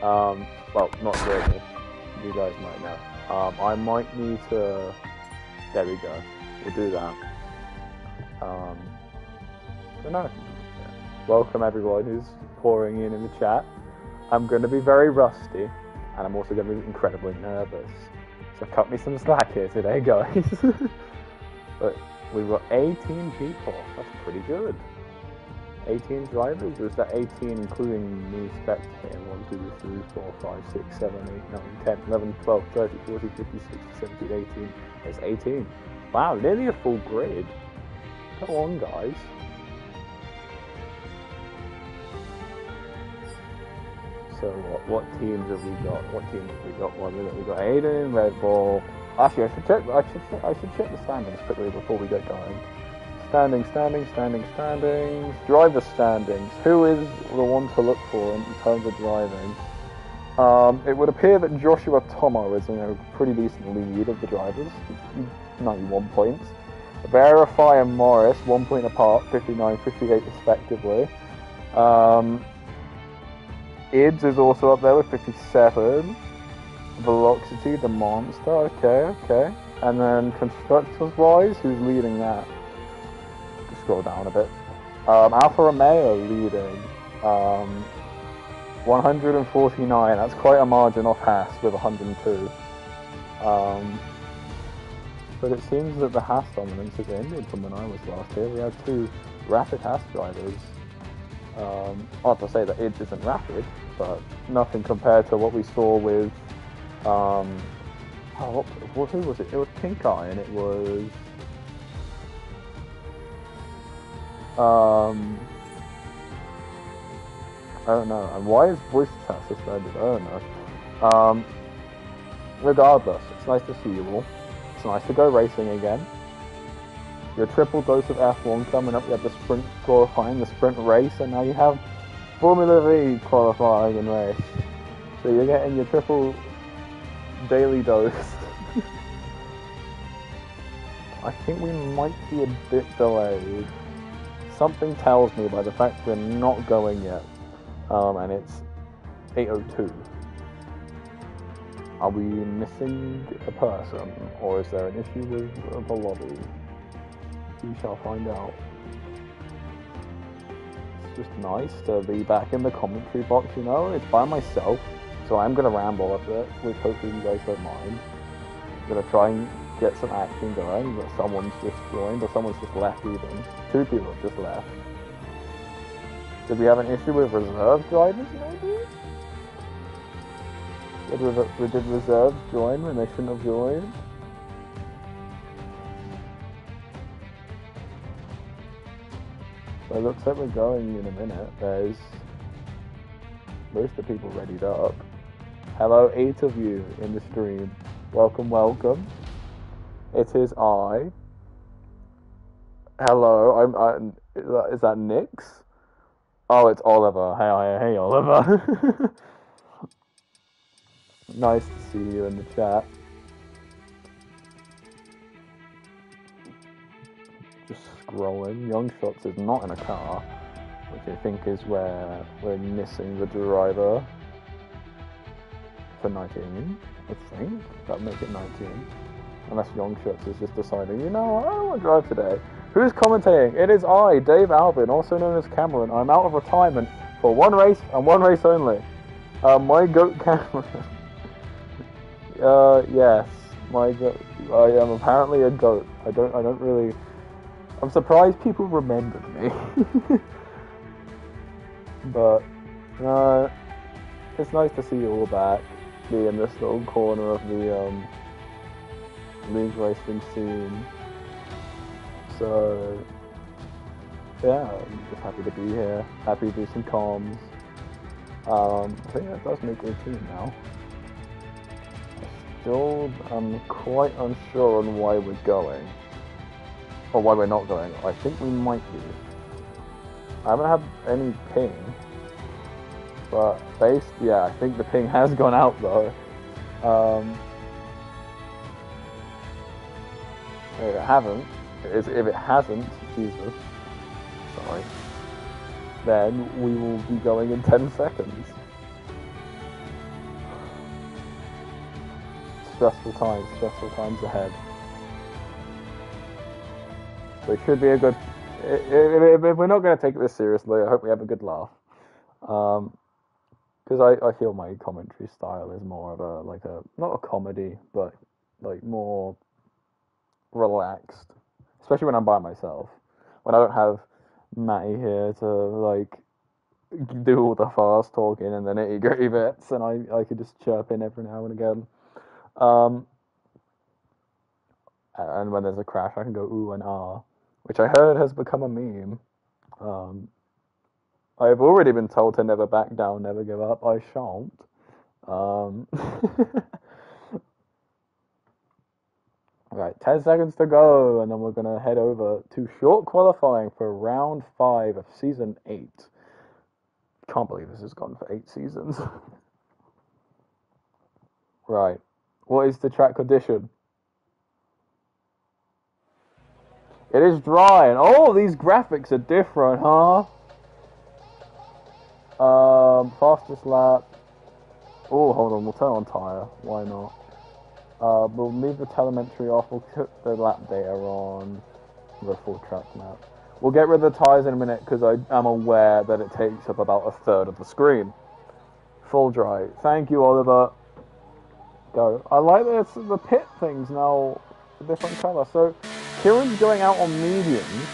Well, not really. You guys might know. I might need to. There we go. We'll do that. So no. Welcome everyone who's pouring in the chat. I'm going to be very rusty, and I'm also going to be incredibly nervous. So cut me some slack here today, guys. But we've got 18 people. That's pretty good. 18 drivers, or is that 18 including me spectating? 1, 2, 3, 4, 5, 6, 7, 8, 9, 10, 11, 12, 13, 14, 15, 16, 17, 18. It's 18. Wow, nearly a full grid. Come on, guys. So what teams have we got? We've got Aiden in Red Bull. Actually, I should check the standings quickly before we get going. Standings. Driver standings. Who is the one to look for in terms of driving? It would appear that Joshua Tomo is in a pretty decent lead of the drivers, 91 points. Verify and Morris, 1 point apart, 59, 58 respectively. Ids is also up there with 57. Velocity, the monster, okay. And then constructors-wise, who's leading that? Just scroll down a bit. Alfa Romeo leading. 149, that's quite a margin off Haas with 102. But it seems that the Haas dominance has ended from when I was last here. We had 2 rapid Haas drivers. Hard to say that Ids isn't rapid, but nothing compared to what we saw with who was it? It was Pink Eye, and it was I don't know. And why is voice chat suspended? I don't know. Regardless, it's nice to see you all. It's nice to go racing again. Your triple dose of F1 coming up. You have the sprint qualifying, the sprint race, and now you have Formula V qualifying and race. So you're getting your triple daily dose. I think we might be a bit delayed. Something tells me by the fact we're not going yet. And it's 8:02. Are we missing a person, or is there an issue with the lobby? We shall find out. It's just nice to be back in the commentary box, you know? It's by myself, so I'm going to ramble a bit, which hopefully you guys don't mind. I'm going to try and get some action going, but someone's just joined, or someone's just left even. 2 people have just left. Did we have an issue with reserve drivers, maybe? Did reserves join when they shouldn't have joined? So it looks like we're going in a minute. There's most of the people readied up. Hello, 8 of you in the stream. Welcome. It is I. Hello, is that Nix? Oh, it's Oliver. Hey, Oliver. Nice to see you in the chat. Just scrolling. Young Shots is not in a car, which I think is where we're missing the driver for 19, I think. That'll make it 19. Unless Young Shots is just deciding, you know what, I don't want to drive today. Who's commentating? It is I, Dave Alvin, also known as Cameron. I'm out of retirement for 1 race and 1 race only. My goat Cameron. Yes, my goat. I am apparently a goat. I don't really. I'm surprised people remembered me. But it's nice to see you all back. Be in this little corner of the league racing scene. So yeah, I'm just happy to be here. Happy to do some comms. So yeah, it does make 18 now. Still, I'm quite unsure on why we're going. Or why we're not going. I think we might be. I haven't had any ping. But yeah, I think the ping has gone out though. If it hasn't, Jesus, sorry, then we will be going in 10 seconds. stressful times ahead. So it should be a good. If we're not going to take this seriously, I hope we have a good laugh. Because I feel my commentary style is more of a not a comedy, but like more relaxed, especially when I'm by myself, when I don't have Matty here to like do all the fast talking and the nitty gritty bits, and I could just chirp in every now and again. And when there's a crash, I can go ooh and ah, which I heard has become a meme. I've already been told to never back down, never give up. I shan't. Right, 10 seconds to go, and then we're going to head over to short qualifying for round 5 of season 8. Can't believe this has gone for 8 seasons. Right, what is the track condition? It is dry, and oh, these graphics are different, huh? Fastest lap. Oh, hold on, we'll turn on tyre. Why not? We'll leave the telemetry off. We'll put the lap data on the full track map. We'll get rid of the tyres in a minute because I am aware that it takes up about a third of the screen. Full dry. Thank you, Oliver. Go. I like this. The pit things now a different colour. So Kieran's going out on mediums,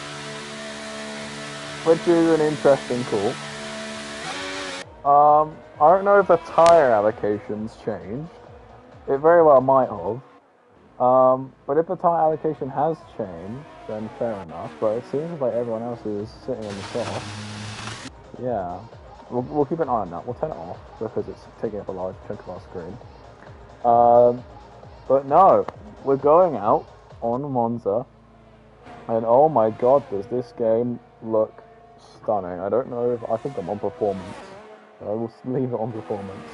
which is an interesting call. I don't know if the tyre allocations changed. It very well might have. But if the tyre allocation has changed, then fair enough. But it seems like everyone else is sitting on the soft. Yeah. We'll keep an eye on that. We'll turn it off because it's taking up a large chunk of our screen. But no, we're going out on Monza. And oh my god, does this game look stunning. I don't know if... I think I'm on performance. I will leave it on performance.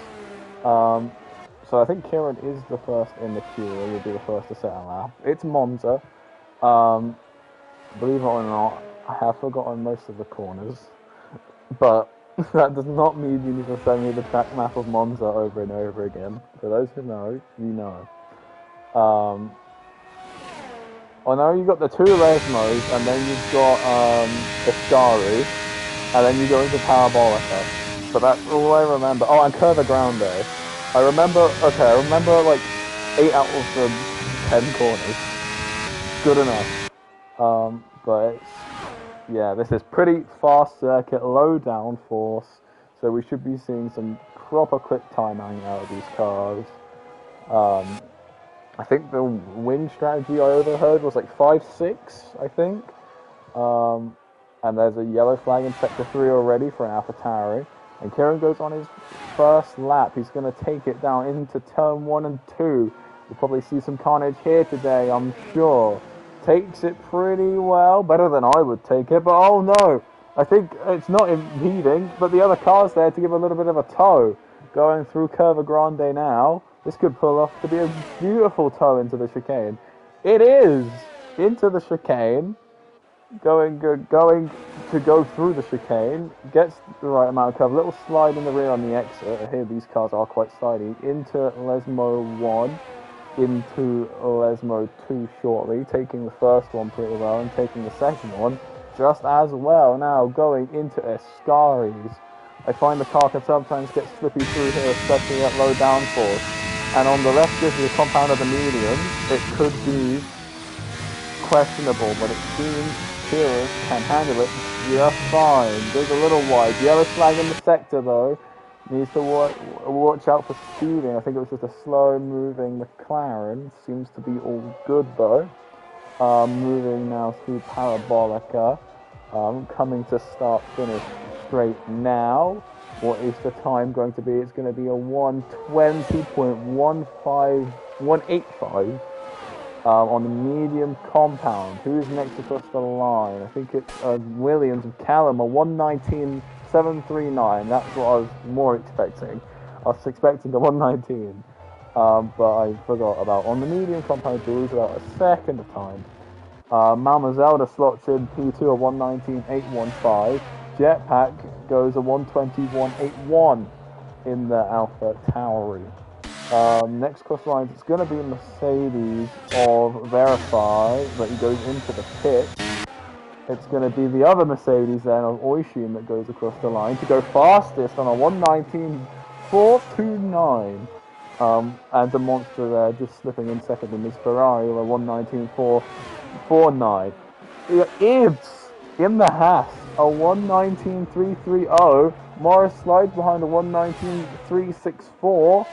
So I think Kieran is the first in the queue. He'll be the first to set a lap. It's Monza. Believe it or not, I have forgotten most of the corners. But that does not mean you need to send me the track map of Monza over and over again. For those who know, you know. I know you've got the 2 Lesmos, and then you've got Ascari, and then you go into Parabolica. But that's all I remember. Oh, and Curva Grande. I remember like 8 out of the 10 corners. Good enough. But it's, yeah, this is pretty fast circuit, low downforce, so we should be seeing some proper quick timing out of these cars. I think the win strategy I overheard was like 5-6, I think. And there's a yellow flag in sector 3 already for an AlphaTauri. And Kieran goes on his first lap. He's going to take it down into turn 1 and 2. We'll probably see some carnage here today, I'm sure. Takes it pretty well. Better than I would take it. But oh no, I think it's not impeding. But the other car's there to give a little bit of a tow. Going through Curva Grande now. This could pull off to be a beautiful tow into the chicane. It is! Into the chicane. Going to go through the chicane, gets the right amount of cover, little slide in the rear on the exit. Here these cars are quite slidey. Into Lesmo 1, into Lesmo 2 shortly, taking the first one pretty well and taking the second one just as well. Now going into Ascari's. I find the car can sometimes get slippy through here, especially at low downforce. And on the left gives you the compound of the medium. It could be questionable, but it seems Kieran can handle it just fine. Goes a little wide. Yellow flag in the sector though. Needs to watch out for speeding. I think it was just a slow moving McLaren. Seems to be all good though. Moving now through Parabolica. Coming to start finish straight now. What is the time going to be? It's going to be a 1:20.185 on the medium compound. Who's next across the line? I think it's Williams and Callum, a 1:19.739. That's what I was more expecting. I was expecting a 1:19, but I forgot about. On the medium compound, you lose about a second of time. Mama Zelda slots in P2 a 1:19.815. Jetpack goes a 1:21.81 in the AlphaTauri. Next cross lines, it's going to be Mercedes of Verify, but he goes into the pit. It's going to be the other Mercedes then of Oishin that goes across the line to go fastest on a 1:19.429. And the monster there just slipping in second in his Ferrari with a 1:19.449. Ibs in the Haas, a 1:19.330. Morris slides behind a 1:19.364.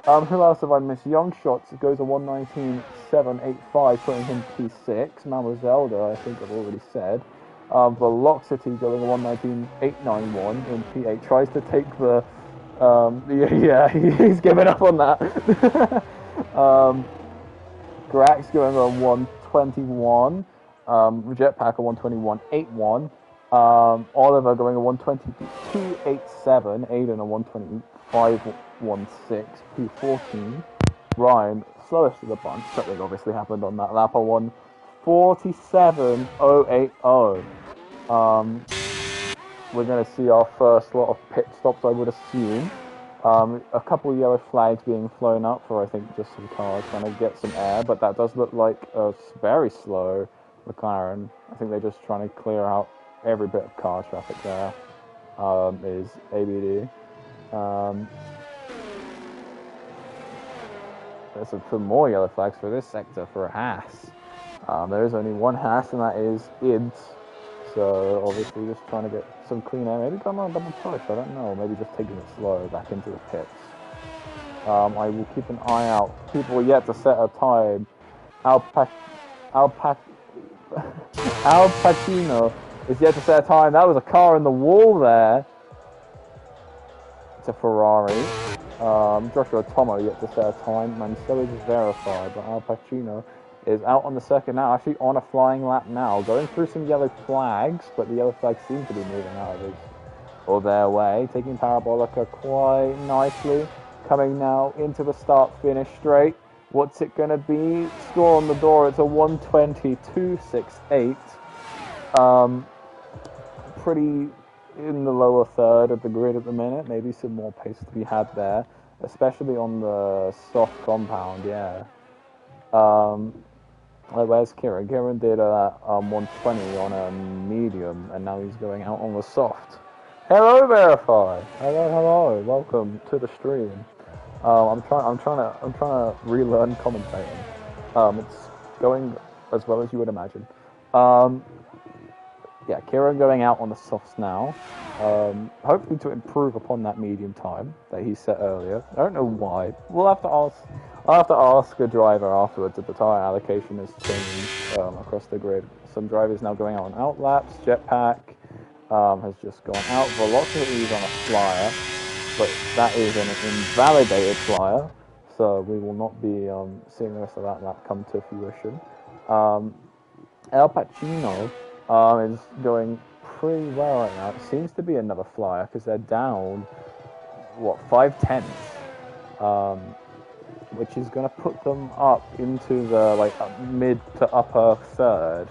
Who else have I missed? Young Shots goes a 1:19.785, putting him P6. Mama Zelda, I think I've already said. Velocity going a 1:19.891 in P8. Tries to take the... yeah, he's given up on that. Grax going on 1:21. Jetpack a 1:21.81. Oliver going a 1:22.87. Aiden a 1:25.16. P14. Ryan, slowest of the bunch. Something obviously happened on that lap. A 1:47.080. We're going to see our first lot of pit stops, I would assume. A couple of yellow flags being flown up for, I think, just some cars trying to get some air, but that does look like a very slow McLaren. I think they're just trying to clear out every bit of car traffic there. Is ABD. There's some more yellow flags for this sector for a Haas. There is only one Haas, and that is IDS. So obviously just trying to get some clean air. Maybe going on a double push, I don't know. Maybe just taking it slow back into the pits. I will keep an eye out. People are yet to set a time. Al Pacino is yet to set a time. That was a car in the wall there. It's a Ferrari. Joshua Tomo yet to set a time. Mansell is verified, but Al Pacino is out on the circuit now, actually on a flying lap now, going through some yellow flags, but the yellow flags seem to be moving out of his or their way, taking Parabolica quite nicely, coming now into the start-finish straight. What's it going to be? Score on the door, it's a 1:22.68. Pretty in the lower third of the grid at the minute, maybe some more pace to be had there, especially on the soft compound, yeah. Where's Kieran? Kieran did a 120 on a medium, and now he's going out on the soft. Hello, Verify. Hello. Welcome to the stream. I'm trying to relearn commentating. It's going as well as you would imagine. Yeah, Kieran going out on the softs now. Hopefully to improve upon that medium time that he set earlier. I don't know why. We'll have to ask. I'll have to ask a driver afterwards if the tyre allocation has changed across the grid. Some drivers now going out on outlaps. Jetpack has just gone out. Velocity is on a flyer, but that is an invalidated flyer, so we will not be seeing the rest of that lap come to fruition. El Pacino is going pretty well right now. It seems to be another flyer because they're down, 5/10, which is going to put them up into the mid to upper third.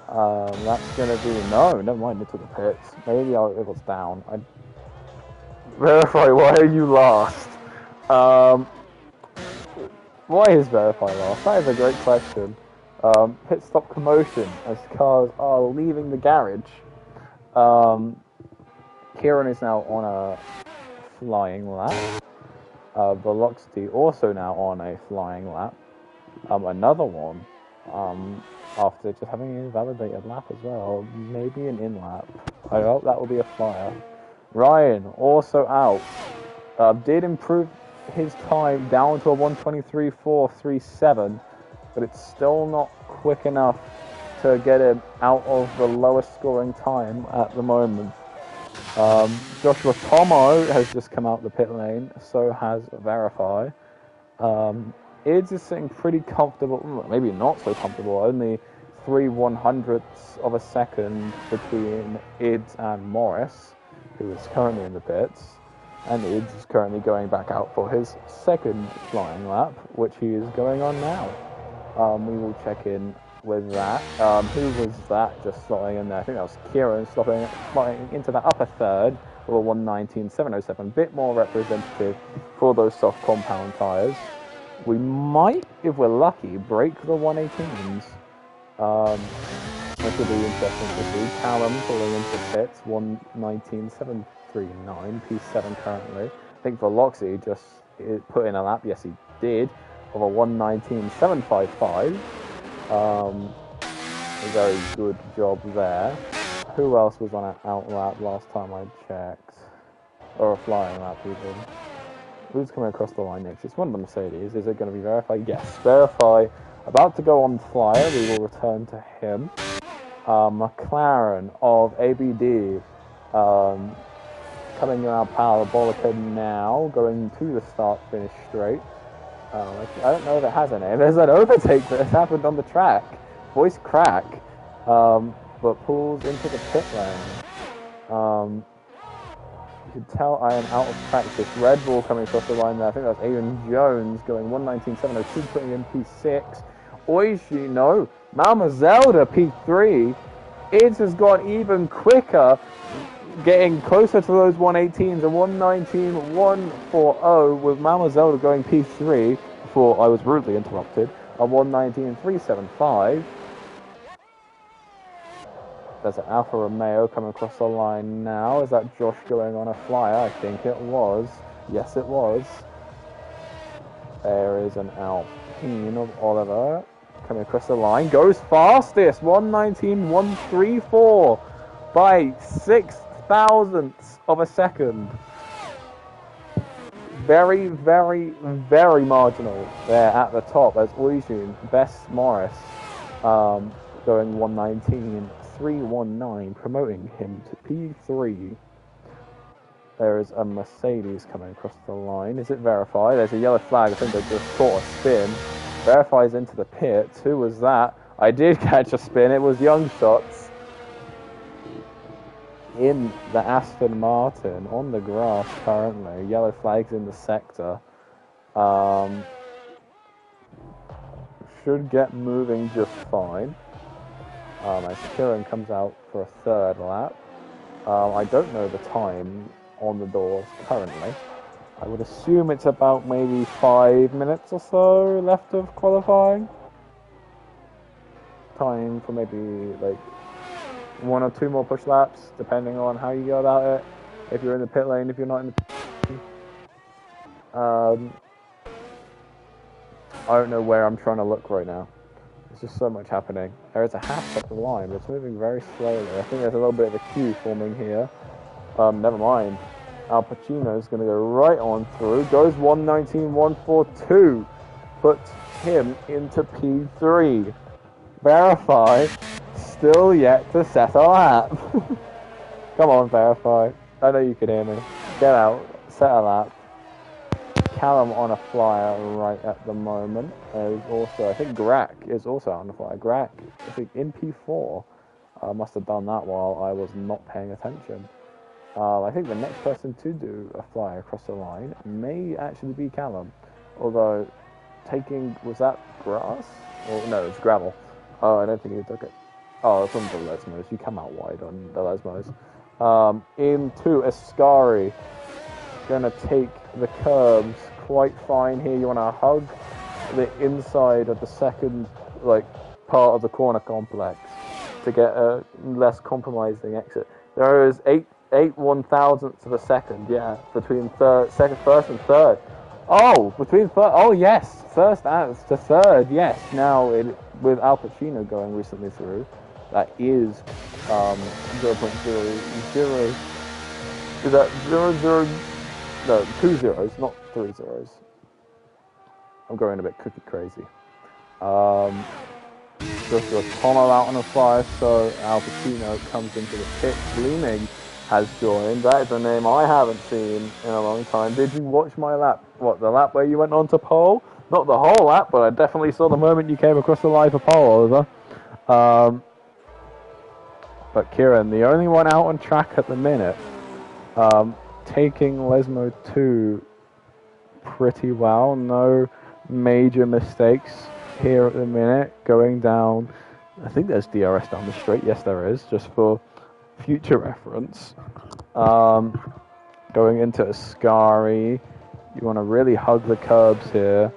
That's going to be never mind, into the pits. Maybe it was down. Verify, why are you last? Why is Verify last? That is a great question. Pit stop commotion as cars are leaving the garage. Kieran is now on a flying lap. Velocity also now on a flying lap. Another one. After just having an invalidated lap as well. Maybe an in-lap. I hope that will be a flyer. Ryan also out. Did improve his time down to a 1:23.437, but it's still not quick enough to get him out of the lowest scoring time at the moment. Joshua Tomo has just come out the pit lane, so has Verify. Ids is sitting pretty comfortable, maybe not so comfortable, only 3/100ths of a second between Ids and Morris, who is currently in the pits. And Ids is currently going back out for his second flying lap, which he is going on now. We will check in with that. Who was that just slotting in there? I think that was Kieran slotting into the upper third. with a 119.707. Bit more representative for those soft compound tyres. We might, if we're lucky, break the 118s. This will be interesting to see. Callum pulling into pits, 119.739, P7 currently. I think Veloxy just put in a lap, yes he did, of a 119.755. A very good job there. Who else was on an out lap last time I checked? Or a flying lap even. Who's coming across the line next? It's one of the Mercedes. Is it going to be Verify? Yes, Verify. About to go on flyer. We will return to him. McLaren of ABD coming around Parabolica now, going to the start-finish straight. I don't know if it has a name. There's an overtake that has happened on the track. Voice crack. But pulls into the pit lane. You can tell I am out of practice. Red Bull coming across the line there. I think that's Adrian Jones going 119.702, putting in P6. Oishi, no. Malma Zelda P3. It has gone even quicker, getting closer to those 118s. A 119.140 with Malma Zelda going P3 before I was rudely interrupted. A 119.375. There's an Alfa Romeo coming across the line now. Is that Josh going on a flyer? I think it was. Yes, it was. There is an Alpine of Oliver coming across the line. Goes fastest. 119.134 by 6 thousandths of a second. Very, very, very marginal there at the top as Oisin, Bess Morris, going 119.319, promoting him to P3. There is a Mercedes coming across the line. Is it Verify? There's a yellow flag. I think they just caught a spin. Verify's into the pits. Who was that? I did catch a spin. It was Young Shots in the Aston Martin on the grass currently. Yellow flags in the sector. Should get moving just fine. As Kieran comes out for a third lap. I don't know the time on the doors currently. I would assume it's about maybe 5 minutes or so left of qualifying. Time for maybe like 1 or 2 more push laps, depending on how you go about it. If you're in the pit lane, if you're not in the pit lane. I don't know where I'm trying to look right now. There's just so much happening. There is a hatch up the line, but it's moving very slowly. I think there's a little bit of a queue forming here. Never mind. Al Pacino's going to go right on through. Goes 119.142. Puts him into P3. Verify. Still yet to set a lap. Come on, Verify. I know you can hear me. Get out. Set a lap. Callum on a flyer right at the moment. There's also, I think Grack is also on the flyer. Grack, I think in P4. Must have done that while I was not paying attention. I think the next person to do a flyer across the line may actually be Callum. Although, was that grass? Or no, it's gravel. Oh, I don't think he took it. Oh, it's on the Lesmos. You come out wide on the Lesmos. Into Ascari. Gonna take the curbs quite fine here. You want to hug the inside of the second part of the corner complex to get a less compromising exit. There is 8 1,000ths of a second, yeah, between first and third. Oh, yes, first to third, yes. Now with Al Pacino going recently through, that is 0.00. Is that 00? No, 2 zeros, not 3 zeros. I'm going a bit cookie crazy. Joshua Tomo out on a flyer, so Al Pacino comes into the pit. Gleaming has joined. That is a name I haven't seen in a long time. Did you watch my lap? What, the lap where you went on to pole? Not the whole lap, but I definitely saw the moment you came across the line for pole, Oliver. But Kieran, the only one out on track at the minute, taking Lesmo 2 pretty well. No major mistakes here at the minute. Going down, I think there's DRS down the straight. Yes, there is, just for future reference. Going into Ascari. You want to really hug the curbs here.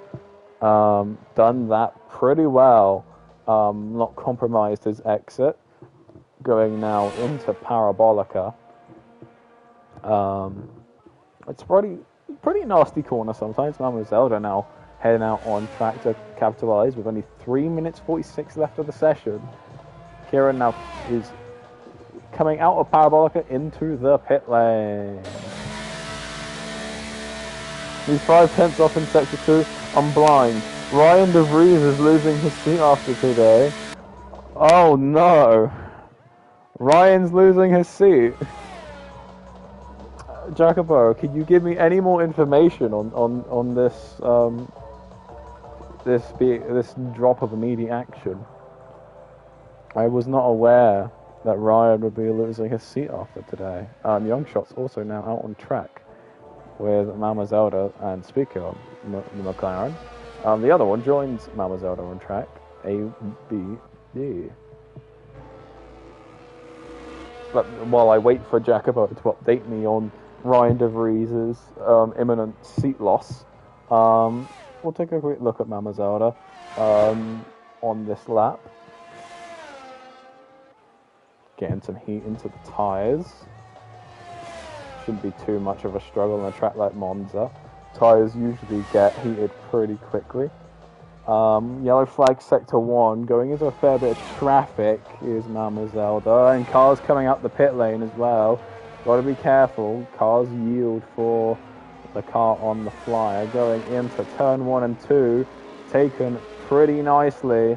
Done that pretty well. Not compromised his exit. Going now into Parabolica. It's pretty nasty corner sometimes. Mama Zelda now heading out on track to capitalize with only 3 minutes 46 left of the session. Kieran now is coming out of Parabolica into the pit lane. He's 5/10 off in Sector 2. I'm blind. Ryan DeVries is losing his seat after today. Oh no. Ryan's losing his seat. Jacopo, can you give me any more information on this this drop of immediate action? I was not aware that Ryan would be losing his seat after today. Young Shot's also now out on track with Mama Zelda and speaking of McLaren. The other one joins Mama Zelda on track, ABD. But while I wait for Jacopo to update me on Ryan DeVries' imminent seat loss, we'll take a quick look at Mama Zelda on this lap. Getting some heat into the tyres. Shouldn't be too much of a struggle on a track like Monza. Tyres usually get heated pretty quickly. Yellow flag sector 1, going into a fair bit of traffic is Mama Zelda, and cars coming up the pit lane as well. Gotta be careful, cars yield for the car on the flyer. Going into turn 1 and 2, taken pretty nicely.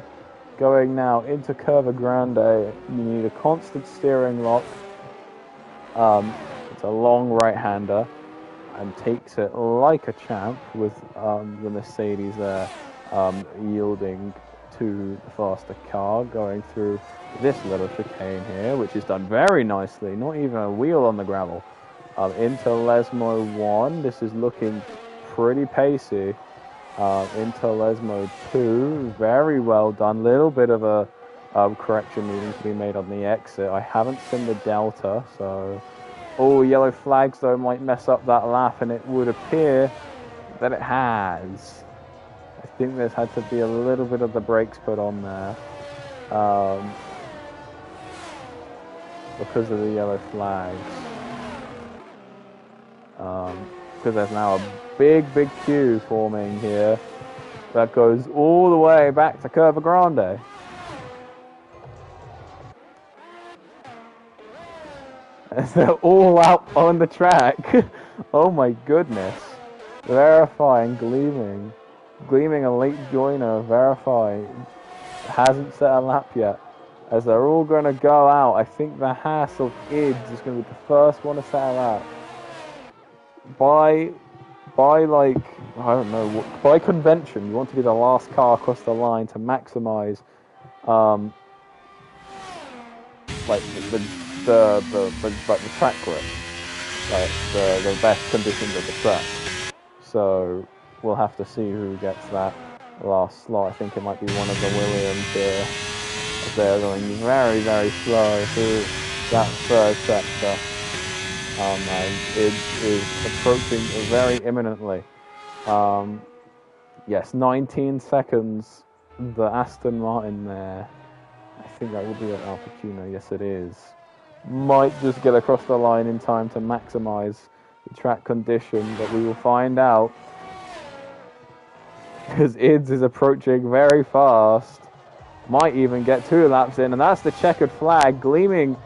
Going now into Curva Grande, you need a constant steering lock. It's a long right-hander and takes it like a champ with the Mercedes there yielding to the faster car, going through this little chicane here, which is done very nicely, not even a wheel on the gravel. Into Lesmo 1, this is looking pretty pacey. Into Lesmo 2, very well done, little bit of a correction needing to be made on the exit. I haven't seen the Delta, so yellow flags though might mess up that lap, and it would appear that it has. I think there's had to be a little bit of the brakes put on there because of the yellow flags. Because there's now a big queue forming here that goes all the way back to Curva Grande. As they're all out on the track. Oh my goodness. Verifying, Gleaming a late joiner, Verify hasn't set a lap yet. As they're all going to go out, I think the Haas of IDS is going to be the first one to set a lap. By like, I don't know, by convention, you want to be the last car across the line to maximize like the track grip, like the best conditions of the track. So we'll have to see who gets that last slot. I think it might be one of the Williams here. They're going very slow through that third sector. And it is approaching very imminently. Yes, 19 seconds. The Aston Martin there. I think that will be at Al Pacino. Yes, it is. Might just get across the line in time to maximize the track condition, but we will find out. Because IDS is approaching very fast. Might even get 2 laps in, and that's the checkered flag. Gleaming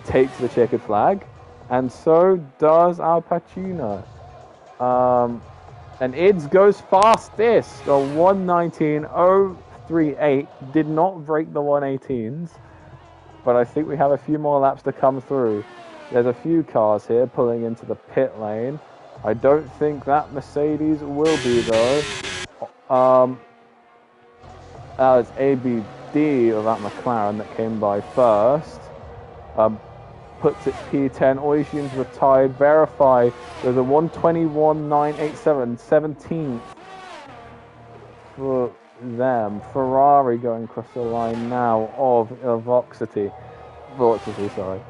takes the checkered flag, and so does Al Pacino. And IDS goes fastest, a 1:19.038. Did not break the 1:18s, but I think we have a few more laps to come through. There's a few cars here pulling into the pit lane. I don't think that Mercedes will be though. It's ABD of that McLaren that came by first. Puts it P10. Oisian's retired. Verify. There's a 1:21.987, 17th for them. Ferrari going across the line now of Voxity, sorry.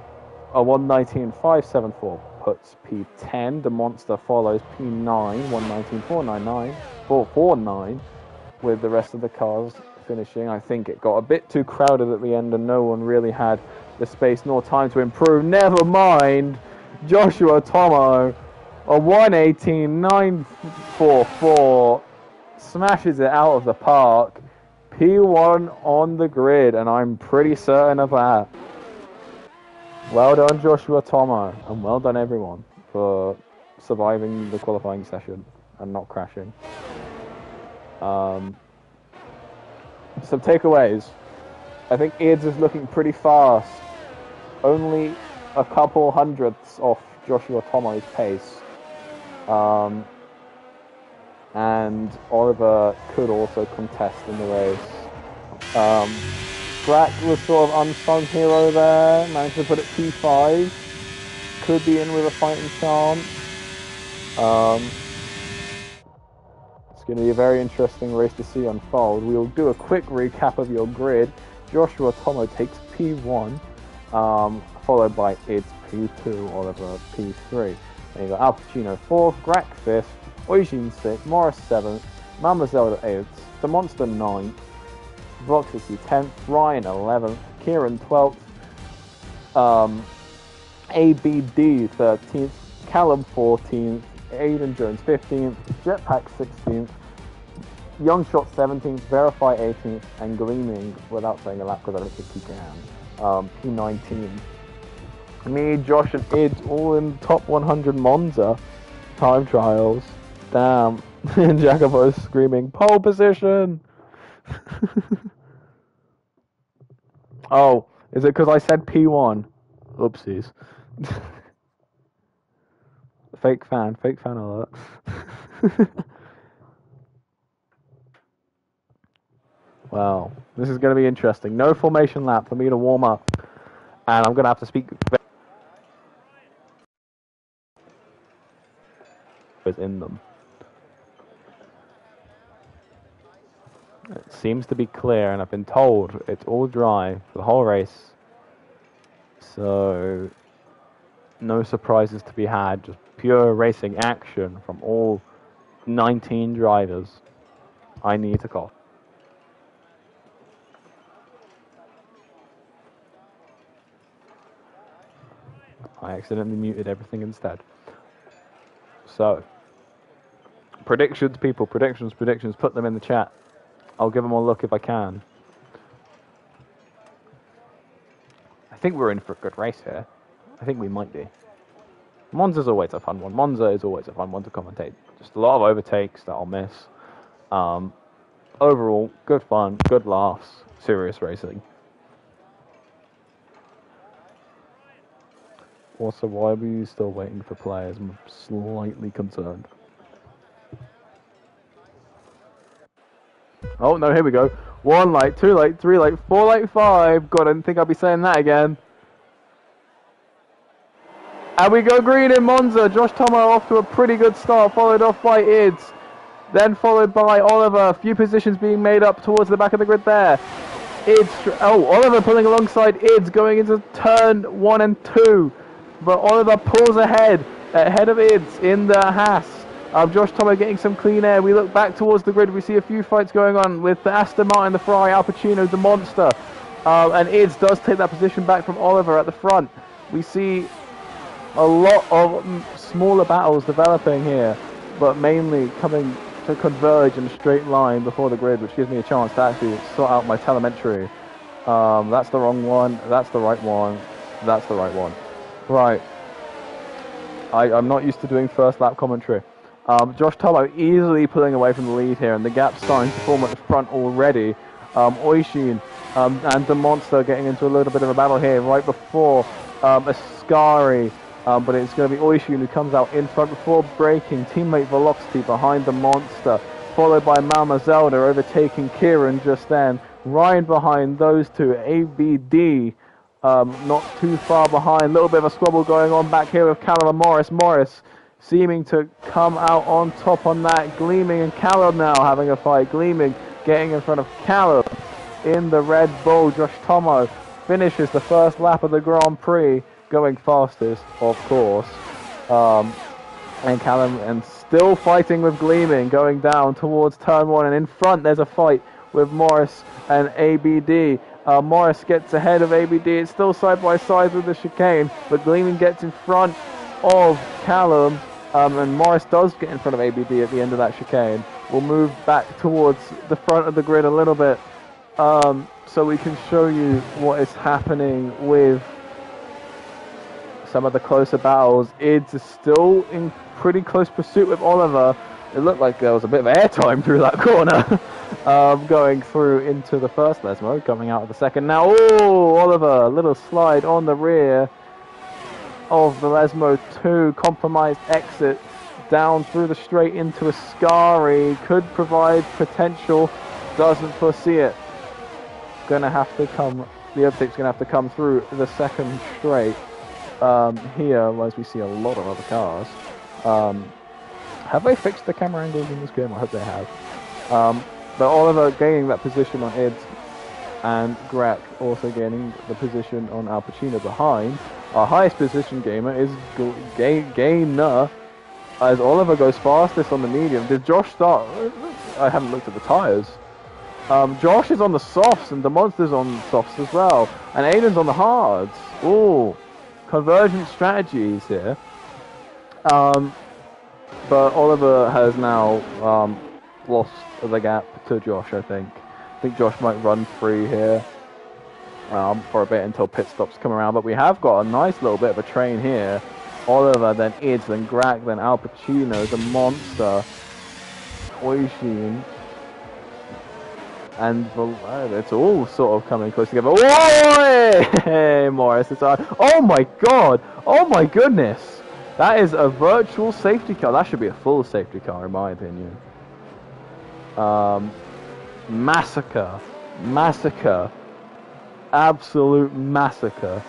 a 119.574 puts P10. The Monster follows P9, 119.499, 449, with the rest of the cars finishing. I think it got a bit too crowded at the end and no one really had the space nor time to improve. Never mind, Joshua Tomo, a 118.944, smashes it out of the park. P1 on the grid, and I'm pretty certain of that. Well done, Joshua Tomo, and well done everyone for surviving the qualifying session and not crashing. Some takeaways. I think Ids is looking pretty fast. Only a couple hundredths off Joshua Tomo's pace. And Oliver could also contest in the race. Brack was sort of unsung hero there, managed to put it P5. Could be in with a fighting chance. It's going to be a very interesting race to see unfold. We'll do a quick recap of your grid. Joshua Tomo takes P1, followed by Ids P2, Oliver P3. Then you got Al Pacino 4th, Grack 5th, Eugene 6th, Morris 7th, Mama Zelda 8th, The Monster 9th, Voxity 10th, Ryan 11th, Kieran 12th, ABD 13th, Callum 14th, Aiden Jones 15th, Jetpack 16th, Youngshot 17th, Verify 18th, and Gleaming, without saying a lap because I don't think he can, P19. Me, Josh, and Ids all in top 100 Monza time trials. Damn. And Jacobo's screaming, pole position! Oh, is it because I said P1? Oopsies. Fake fan alert. Wow, this is going to be interesting. No formation lap for me to warm up, and I'm going to have to speak in them. It seems to be clear, and I've been told it's all dry for the whole race. So, no surprises to be had, just pure racing action from all 19 drivers. I need to call. I accidentally muted everything instead. So, predictions, people, predictions, put them in the chat. I'll give them a look if I can. I think we're in for a good race here. I think we might be. Monza's always a fun one. Monza is always a fun one to commentate. Just a lot of overtakes that I'll miss. Overall, good fun, good laughs, serious racing. Also, why were you still waiting for players? I'm slightly concerned. Oh, no, here we go. 1 light, 2 light, 3 light, 4 light, 5. God, I didn't think I'd be saying that again. And we go green in Monza. Josh Tomo off to a pretty good start, followed off by Ids. Then followed by Oliver. A few positions being made up towards the back of the grid there. Oliver pulling alongside Ids going into turn 1 and 2. But Oliver pulls ahead of Ids in the Haas. Josh Tomo getting some clean air. We look back towards the grid. We see a few fights going on with the Aston Martin, the Ferrari, Al Pacino, the Monster. And Ids does take that position back from Oliver at the front. We see a lot of smaller battles developing here, but mainly coming to converge in a straight line before the grid, which gives me a chance to actually sort out my telemetry. That's the wrong one. That's the right one. That's the right one. Right. I'm not used to doing first lap commentary. Josh Tomo easily pulling away from the lead here, and the gap's starting to form at the front already. Eugene and the Monster getting into a little bit of a battle here right before Ascari, but it's going to be Eugene who comes out in front before braking. Teammate Velocity behind the Monster, followed by Mama Zelda overtaking Kieran just then. Ryan behind those two. ABD not too far behind. A little bit of a squabble going on back here with Callum and Morris. Morris seeming to come out on top on that. Gleaming and Callum now having a fight. Gleaming getting in front of Callum in the Red Bull. Josh Tomo finishes the first lap of the Grand Prix going fastest, of course. And Callum and still fighting with Gleaming, going down towards turn 1, and in front there's a fight with Morris and ABD. Morris gets ahead of ABD. It's still side by side with the chicane, but Gleaming gets in front of Callum, and Morris does get in front of ABD at the end of that chicane. We'll move back towards the front of the grid a little bit, so we can show you what is happening with some of the closer battles. Ids is still in pretty close pursuit with Oliver. It looked like there was a bit of airtime through that corner. Going through into the first Lesmo, coming out of the second. Now, oh, Oliver, a little slide on the rear of the Lesmo 2. Compromised exit down through the straight into Ascari. Could provide potential. Doesn't foresee it. Gonna have to come, the overtake's gonna have to come through the second straight. Here, as we see a lot of other cars. Have they fixed the camera angles in this game? I hope they have. But Oliver gaining that position on Ids, and Greg also gaining the position on Al Pacino behind. Our highest position gamer is Gainer, as Oliver goes fastest on the medium. Did Josh start? I haven't looked at the tyres. Josh is on the softs, and the Monster's on softs as well. And Aiden's on the hards. Ooh, convergent strategies here. But Oliver has now lost the gap to Josh, I think. I think Josh might run free here for a bit until pit stops come around. But we have got a nice little bit of a train here. Oliver, then Ids, then Greg, then Al Pacino, the Monster, Oishin, and it's all sort of coming close together. Whoa! Hey, Morris, it's on. Oh my god! Oh my goodness! That is a virtual safety car. That should be a full safety car, in my opinion. Massacre. Massacre. Absolute massacre.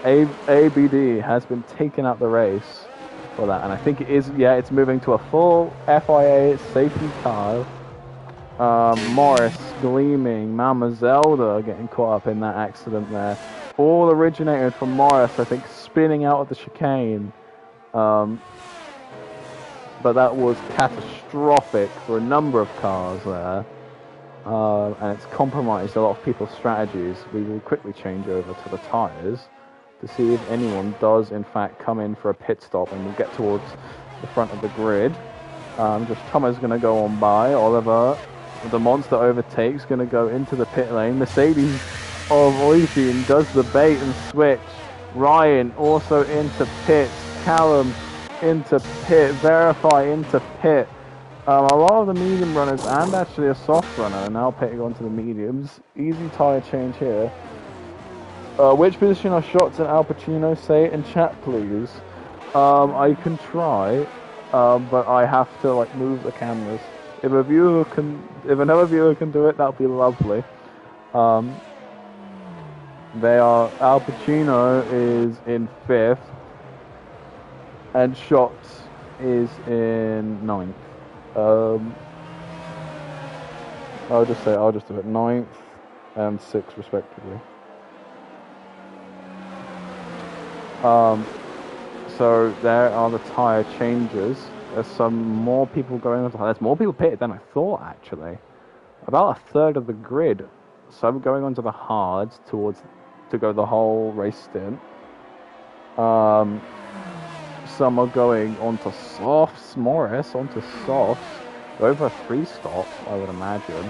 ABD has been taken out the race for that. And I think it is, yeah, it's moving to a full FIA safety car. Morris, Gleaming, Mama Zelda getting caught up in that accident there. All originated from Morris, I think, spinning out of the chicane. But that was catastrophic for a number of cars there, and it's compromised a lot of people's strategies. We will quickly change over to the tyres to see if anyone does in fact come in for a pit stop, and we'll get towards the front of the grid. Just Thomas going to go on by. Oliver, the Monster overtakes, going to go into the pit lane. Mercedes of Oishin does the bait and switch. Ryan also into pits. Callum into pit, Verify into pit. A lot of the medium runners and actually a soft runner are now pitting onto the mediums. Easy tyre change here. Which position are shots and Al Pacino? Say it in chat, please. I can try, but I have to like move the cameras. If another viewer can do it, that'll be lovely. They are. Al Pacino is in 5th. And Shots is in 9th. I'll just do it 9th and 6th respectively. So there are the tyre changes. There's some more people going on. There's more people pitted than I thought, actually. About a third of the grid. Some going onto the hards to go the whole race stint. Some are going onto softs. Morris onto softs. Over 3 stops, I would imagine.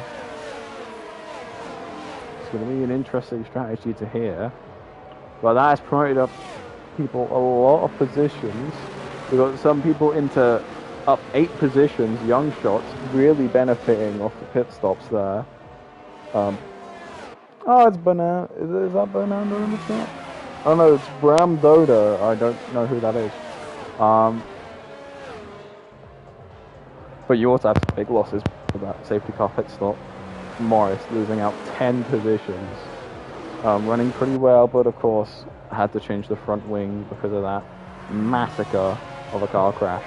It's going to be an interesting strategy to hear. But that has promoted up people a lot of positions. We've got some people into up 8 positions. Young Shots really benefiting off the pit stops there. Oh, it's Banana. Is that Banana in the chat? Oh no, it's Bram Doda. I don't know who that is. But you also have big losses for that safety car pit stop. Morris losing out 10 positions. Running pretty well, but of course had to change the front wing because of that massacre of a car crash.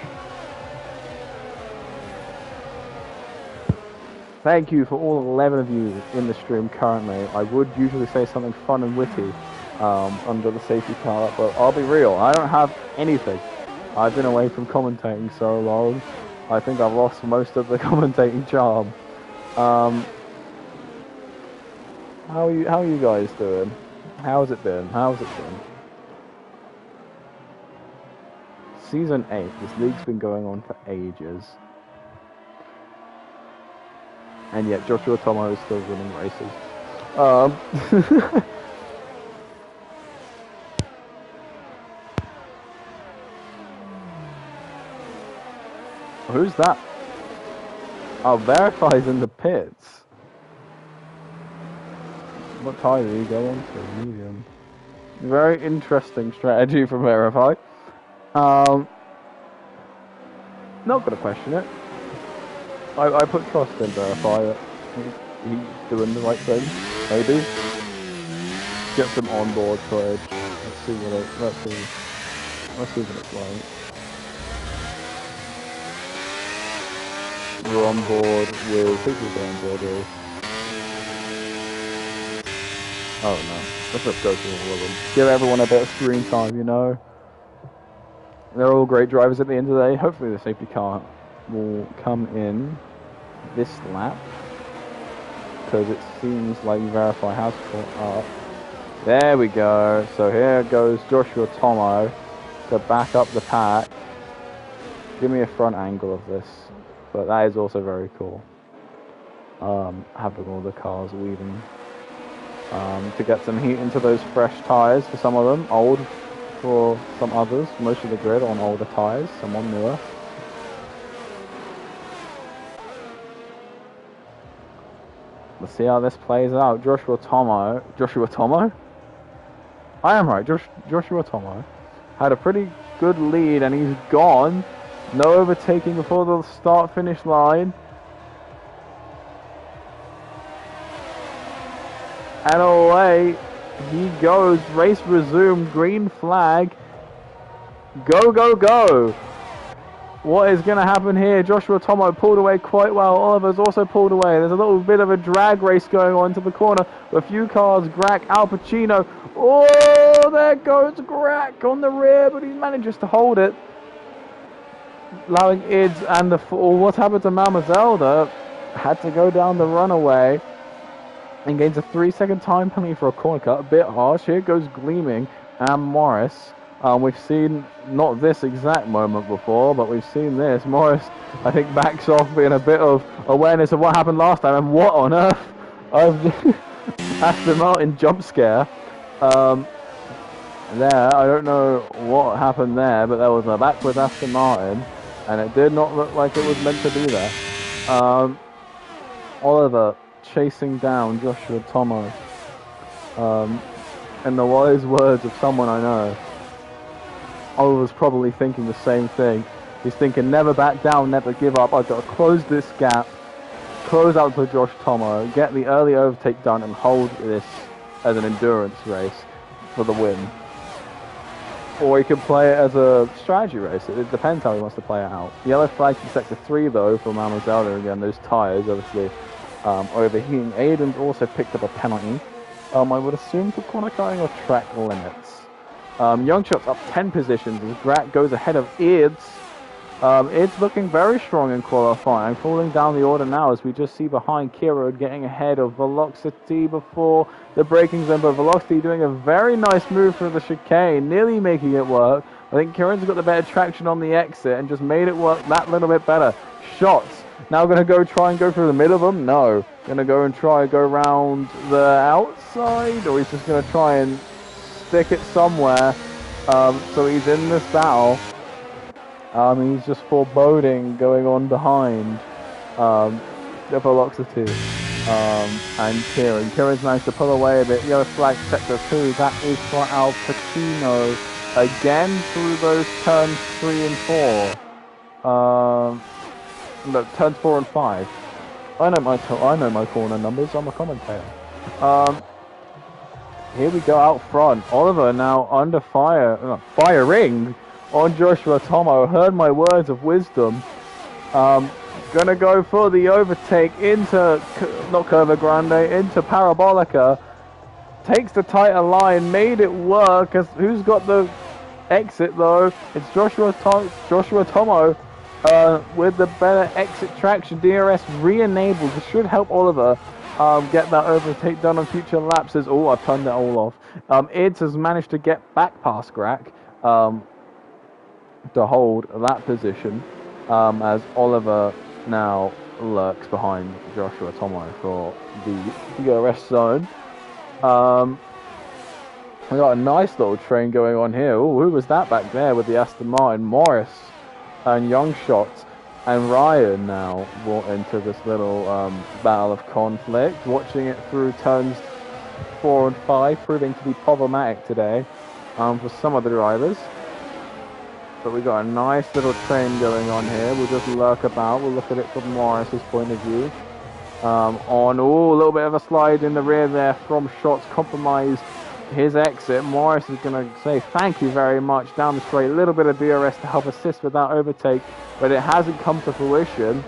Thank you for all 11 of you in the stream currently. I would usually say something fun and witty, under the safety car. But I'll be real, I don't have anything. I've been away from commentating so long. I think I've lost most of the commentating charm. How are you guys doing? How's it been? Season 8. This league's been going on for ages. And yet Joshua Tomo is still winning races. Who's that? Oh, Verify's in the pits. What tire do you go on to? Medium. Very interesting strategy from Verify. Not gonna question it. I put trust in Verify that he's doing the right thing. Maybe. Get some onboard footage. Let's see what it's like. We're on board with people on board with. Oh no. Let's just go through all of them. Give everyone a bit of screen time, you know. They're all great drivers at the end of the day. Hopefully the safety car will come in this lap, because it seems like Verify has caught up. There we go. So here goes Joshua Tomo to back up the pack. Give me a front angle of this. But that is also very cool. Having all the cars weaving. To get some heat into those fresh tyres for some of them. Old for some others. Most of the grid on older tyres. Some on newer. Let's see how this plays out. Joshua Tomo? I am right. Joshua Tomo had a pretty good lead and he's gone. No overtaking before the start-finish line. And away he goes. Race resumed. Green flag. Go, go, go. What is going to happen here? Joshua Tomo pulled away quite well. Oliver's also pulled away. There's a little bit of a drag race going on to the corner. A few cars. Grack, Al Pacino. Oh, there goes Grack on the rear, but he manages to hold it. Allowing Ids and what happened to Mama Zelda? Had to go down the runaway and gains a 3-second time penalty for a corner cut. A bit harsh. Here goes Gleaming and Morris. We've seen not this exact moment before, but we've seen this. Morris, I think, backs off in a bit of awareness of what happened last time. And what on earth? Aston Martin jump scare. There, I don't know what happened there, but there was a backwards Aston Martin, and it did not look like it was meant to be there. Oliver chasing down Joshua Tomo. In the wise words of someone I know, Oliver's probably thinking the same thing. He's thinking, never back down, never give up. I've got to close this gap, close out to Josh Tomo, get the early overtake done, and hold this as an endurance race for the win. Or he could play it as a strategy race. It depends how he wants to play it out. Yellow flag in sector 3 though for Mama Zelda again. Those tyres obviously overheating. Aiden's also picked up a penalty. I would assume for corner cutting or track limits. Youngshot's up 10 positions as Grack goes ahead of Ids. Ids looking very strong in qualifying, falling down the order now as we just see behind Kiro getting ahead of Velocity before the braking zone, but Velocity doing a very nice move through the chicane, nearly making it work. I think Kiron's got the better traction on the exit and just made it work that little bit better. Shots. Now going to try and go through the middle of them? No. Going to go around the outside, or he's just going to try and stick it somewhere. So he's in this battle. He's just foreboding going on behind the Velocity and Kieran. Kieran's managed to pull away a bit. Yellow flag sector 2. That is for Al Pacino again through those turns 3 and 4. No, turns 4 and 5. I know my corner numbers. I'm a commentator. Here we go out front. Oliver now under firing on Joshua Tomo. Heard my words of wisdom. Gonna go for the overtake into, not Curva Grande, into Parabolica. takes the tighter line, made it work. As who's got the exit though? It's Joshua Tomo with the better exit traction. DRS re-enabled. This should help Oliver get that overtake done on future laps. Oh, I've turned that all off. Ids has managed to get back past Grack to hold that position as Oliver now lurks behind Joshua Tomo for the DRS zone. We got a nice little train going on here. Ooh, who was that back there with the Aston Martin? Morris and Young Shots and Ryan now brought into this little battle of conflict. Watching it through turns 4 and 5, proving to be problematic today for some of the drivers. But we got a nice little train going on here. We'll just lurk about. We'll look at it from Morris's point of view. A little bit of a slide in the rear there from Shots, compromised his exit. Morris is going to say thank you very much down the straight. A little bit of DRS to help assist with that overtake, but it hasn't come to fruition.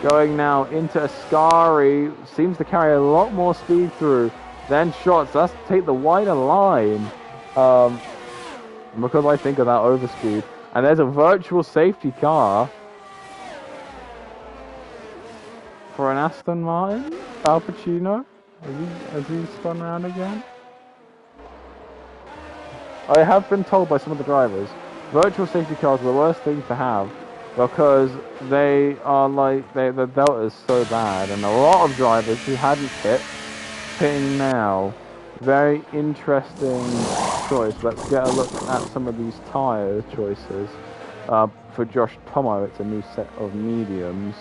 Going now into Ascari, seems to carry a lot more speed through than Shots. That's to take the wider line because I think of that overspeed. And there's a virtual safety car for an Aston Martin. Al Pacino, has he spun around again? I have been told by some of the drivers, virtual safety cars are the worst thing to have because they are like, the delta is so bad, and a lot of drivers who hadn't pitting now. Very interesting choice. Let's get a look at some of these tyre choices. For Josh Tomo, it's a new set of mediums.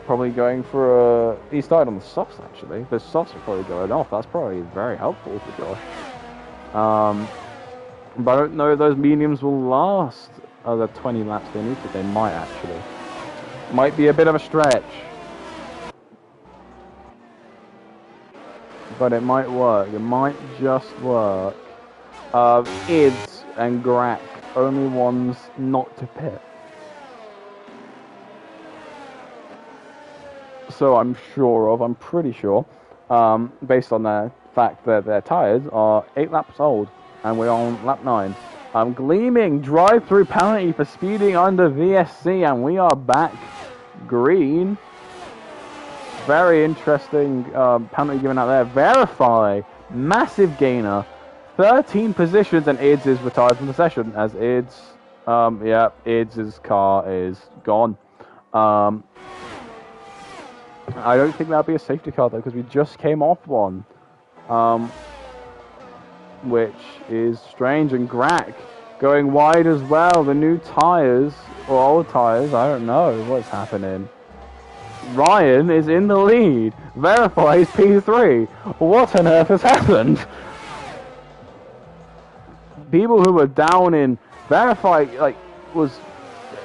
Probably going for a... He started on the softs, actually. The softs are probably going off. That's probably very helpful for Josh. But I don't know if those mediums will last the 20 laps they need to. They might, actually. Might be a bit of a stretch. But it might work. It might just work. Ids and Grack, only ones not to pit. So I'm pretty sure, based on the fact that their tyres are 8 laps old, and we're on lap 9. Gleaming drive-through penalty for speeding under VSC, and we are back green. Very interesting penalty given out there. Verify, massive gainer, 13 positions, and Ids is retired from the session as Ids, Ids' car is gone. I don't think that'll be a safety car though, because we just came off one, which is strange. And Grack going wide as well. The new tyres, or old tyres, I don't know what's happening. Ryan is in the lead. Verifies P3. What on earth has happened? People who were down in Verify, was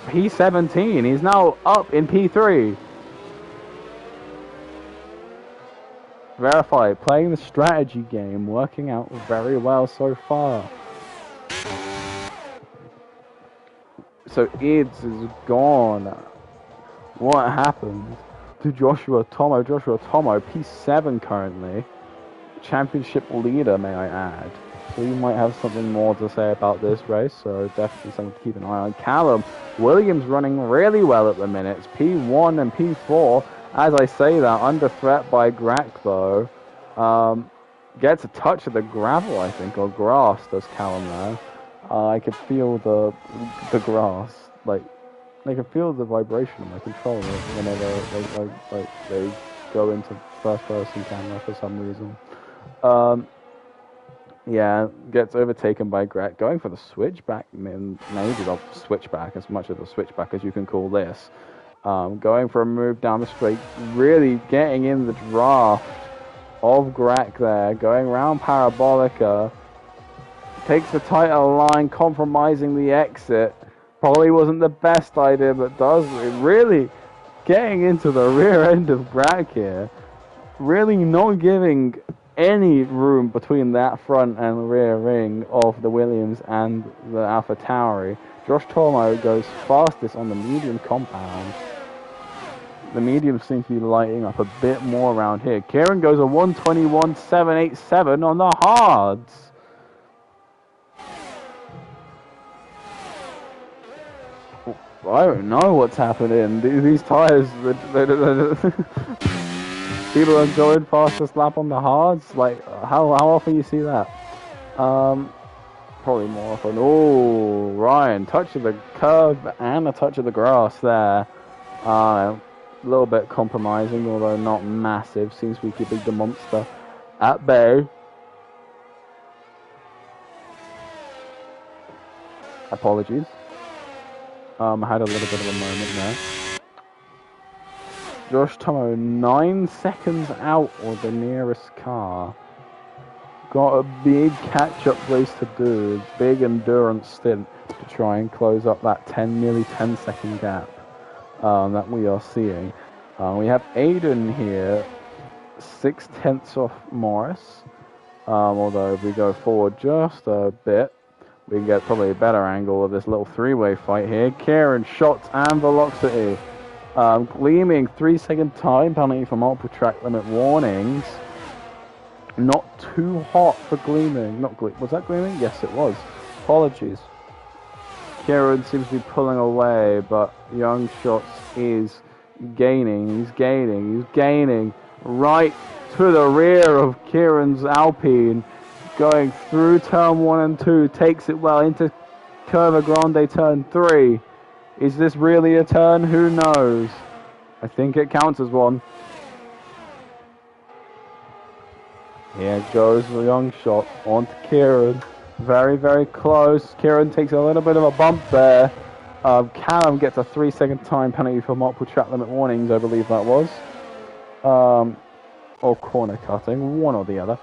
P17. He's now up in P3. Verify, playing the strategy game, working out very well so far. So Ids is gone. What happened to Joshua Tomo? Joshua Tomo, P7 currently. Championship leader, may I add. So you might have something more to say about this race, so definitely something to keep an eye on. Callum Williams running really well at the minute. It's P1 and P4. As I say that, under threat by Grack though. Gets a touch of the gravel, I think, or grass, does Callum there. I could feel the grass, I can feel the vibration of my controller whenever they go into first person camera for some reason. Yeah, gets overtaken by Grack, going for the switchback, maybe the switchback, as much of a switchback as you can call this. Going for a move down the straight, really getting in the draft of Grack there, going around Parabolica, takes the tighter line, compromising the exit. Probably wasn't the best idea, but does really getting into the rear end of Grack here, really not giving any room between that front and rear ring of the Williams and the Alpha Tauri. Josh Tomo goes fastest on the medium compound. the mediums seem to be lighting up a bit more around here. Kieran goes a 121.787 on the hards. I don't know what's happening. These tires, people are going fastest lap on the hards. Like, how often you see that? Probably more often. Oh, Ryan, touch of the curb and a touch of the grass there. A little bit compromising, although not massive. Seems to be keeping the monster at bay. Apologies. I had a little bit of a moment there. Josh Tomo, 9 seconds out of the nearest car. Got a big catch-up race to do. Big endurance stint to try and close up that nearly 10-second gap that we are seeing. We have Aiden here, 6/10 off Morris. Although if we go forward just a bit, we can get probably a better angle of this little three-way fight here. Kieran, shots and velocity. Gleaming 3-second time penalty for multiple track limit warnings. Not too hot for Gleaming. Was that Gleaming? Yes, it was. Apologies. Kieran seems to be pulling away, but Young Shots is gaining. He's gaining right to the rear of Kieran's Alpine. Going through turn 1 and 2, takes it well into Curva Grande turn 3. Is this really a turn? Who knows? I think it counts as one. Here goes the Young Shot onto Kieran. Very, very close. Kieran takes a little bit of a bump there. Callum gets a 3-second time penalty for multiple track limit warnings, I believe that was. Or corner cutting, one or the other.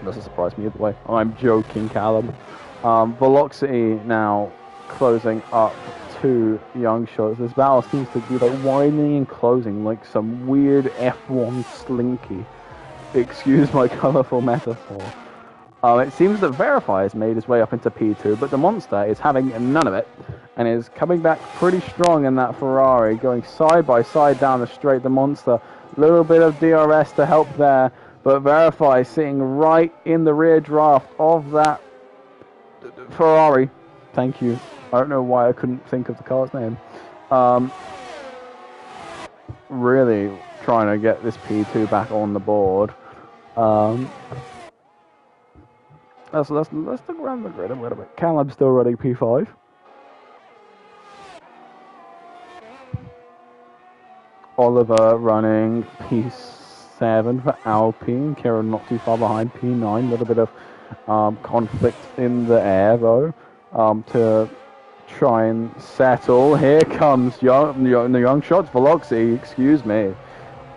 Doesn't surprise me either way. I'm joking, Callum. Velocity now closing up to Young Shots. This battle seems to be like winding and closing like some weird F1 slinky. Excuse my colourful metaphor. It seems that Verify has made his way up into P2, but the monster is having none of it and is coming back pretty strong in that Ferrari, going side by side down the straight. The monster, a little bit of DRS to help there, but Verify sitting right in the rear draft of that Ferrari. Thank you. I don't know why I couldn't think of the car's name. Really trying to get this P2 back on the board. Let's look around the grid a little bit. Callum's still running P5. Oliver running P7 for Alpine. Kieran not too far behind P9. A little bit of conflict in the air though to try and settle. Here comes Young Shots Velocity. Excuse me.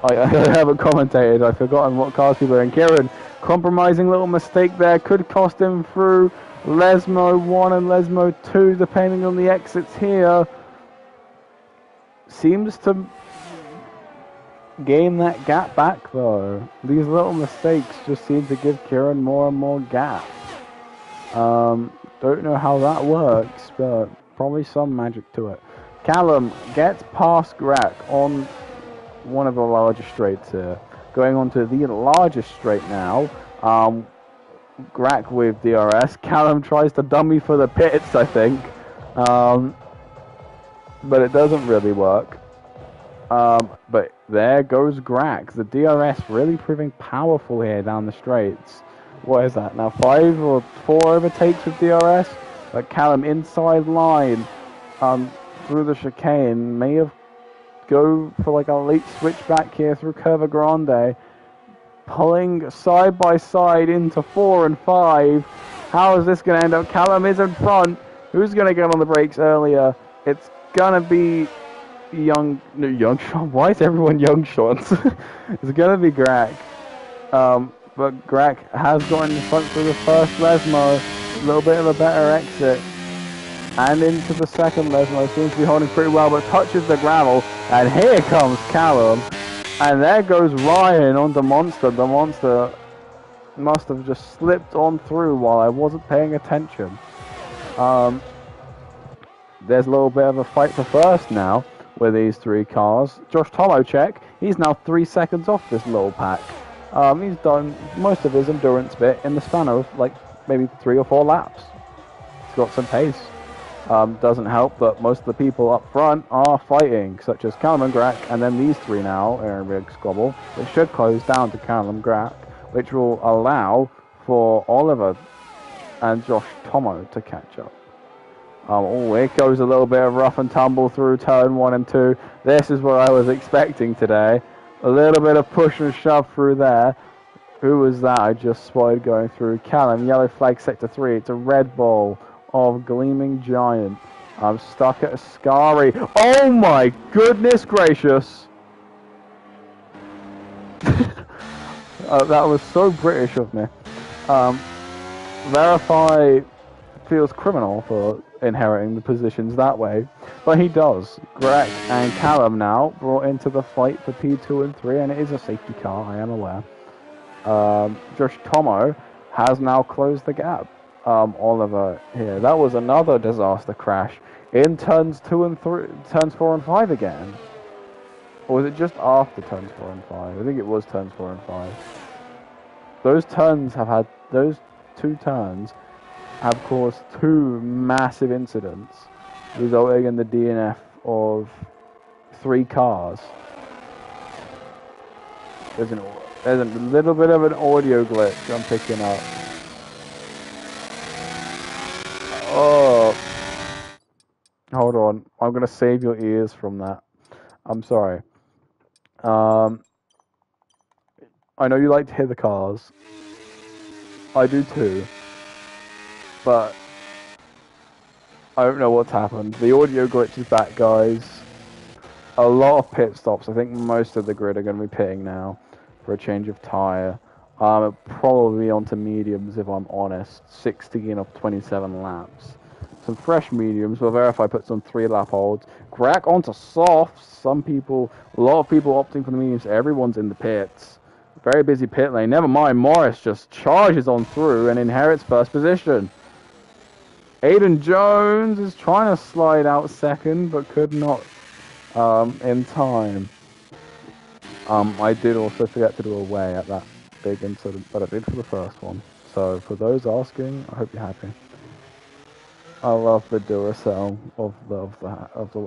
I haven't commentated. I've forgotten what cars people are in. Kieran, compromising little mistake there. Could cost him through Lesmo 1 and Lesmo 2, depending on the exits here. Seems to gain that gap back, though. These little mistakes just seem to give Kieran more and more gap. Don't know how that works, but probably some magic to it. Callum gets past Grack on one of the larger straights here. Going on to the largest straight now. Grack with DRS. Callum tries to dummy for the pits, I think. But it doesn't really work. But there goes Grack. The DRS really proving powerful here down the straights. What is that? Now 5 or 4 overtakes with DRS. But Callum inside line through the chicane. May have go for like a late switch back here through Curva Grande. Pulling side by side into 4 and 5. How is this going to end up? Callum is in front. Who's going to get on the brakes earlier? It's going to be Young Shot. Why is everyone Young Shots? It's going to be Grack. But Grack has gotten in front for the first Lesmo. A little bit of a better exit. And into the second Lesmo. Seems to be holding pretty well, but touches the gravel. And here comes Callum. And there goes Ryan onto Monster. The Monster must have just slipped on through while I wasn't paying attention. There's a little bit of a fight for first now. with these 3 cars. Josh Tomocek, he's now 3 seconds off this little pack. He's done most of his endurance bit in the span of like maybe 3 or 4 laps. He's got some pace. Doesn't help that most of the people up front are fighting, such as Callum and Grack, and then these 3 now are in a big squabble. It should close down to Callum and Grack, which will allow for Oliver and Josh Tomo to catch up. Oh, it goes a little bit of rough and tumble through turn 1 and 2. This is what I was expecting today. A little bit of push and shove through there. Who was that I just spotted going through? Callum, yellow flag sector 3. It's a Red Bull of Gleaming Giant. I'm stuck at Ascari. Oh my goodness gracious! That was so British of me. Verify feels criminal for inheriting the positions that way, but he does. Greg and Callum now brought into the fight for P2 and 3, and it is a safety car, I am aware. Josh Tomo has now closed the gap. Oliver here. That was another disaster crash in turns 2 and 3, turns 4 and 5 again. Or was it just after turns 4 and 5? I think it was turns 4 and 5. Those 2 turns have caused 2 massive incidents, resulting in the DNF of 3 cars. There's a little bit of an audio glitch I'm picking up. Oh, hold on. I'm gonna save your ears from that. I'm sorry. I know you like to hear the cars. I do too. But I don't know what's happened. The audio glitch is back, guys. A lot of pit stops. I think most of the grid are going to be pitting now for a change of tyre. Probably onto mediums if I'm honest. 16 of 27 laps. Some fresh mediums. We'll verify puts on 3 lap holds. Grack onto softs. A lot of people opting for the mediums. Everyone's in the pits. Very busy pit lane. Never mind, Morris just charges on through and inherits first position. Aiden Jones is trying to slide out second, but could not in time. I did also forget to do away at that big incident, but I did for the first one. So for those asking, I hope you're happy. I love the Duracell of the.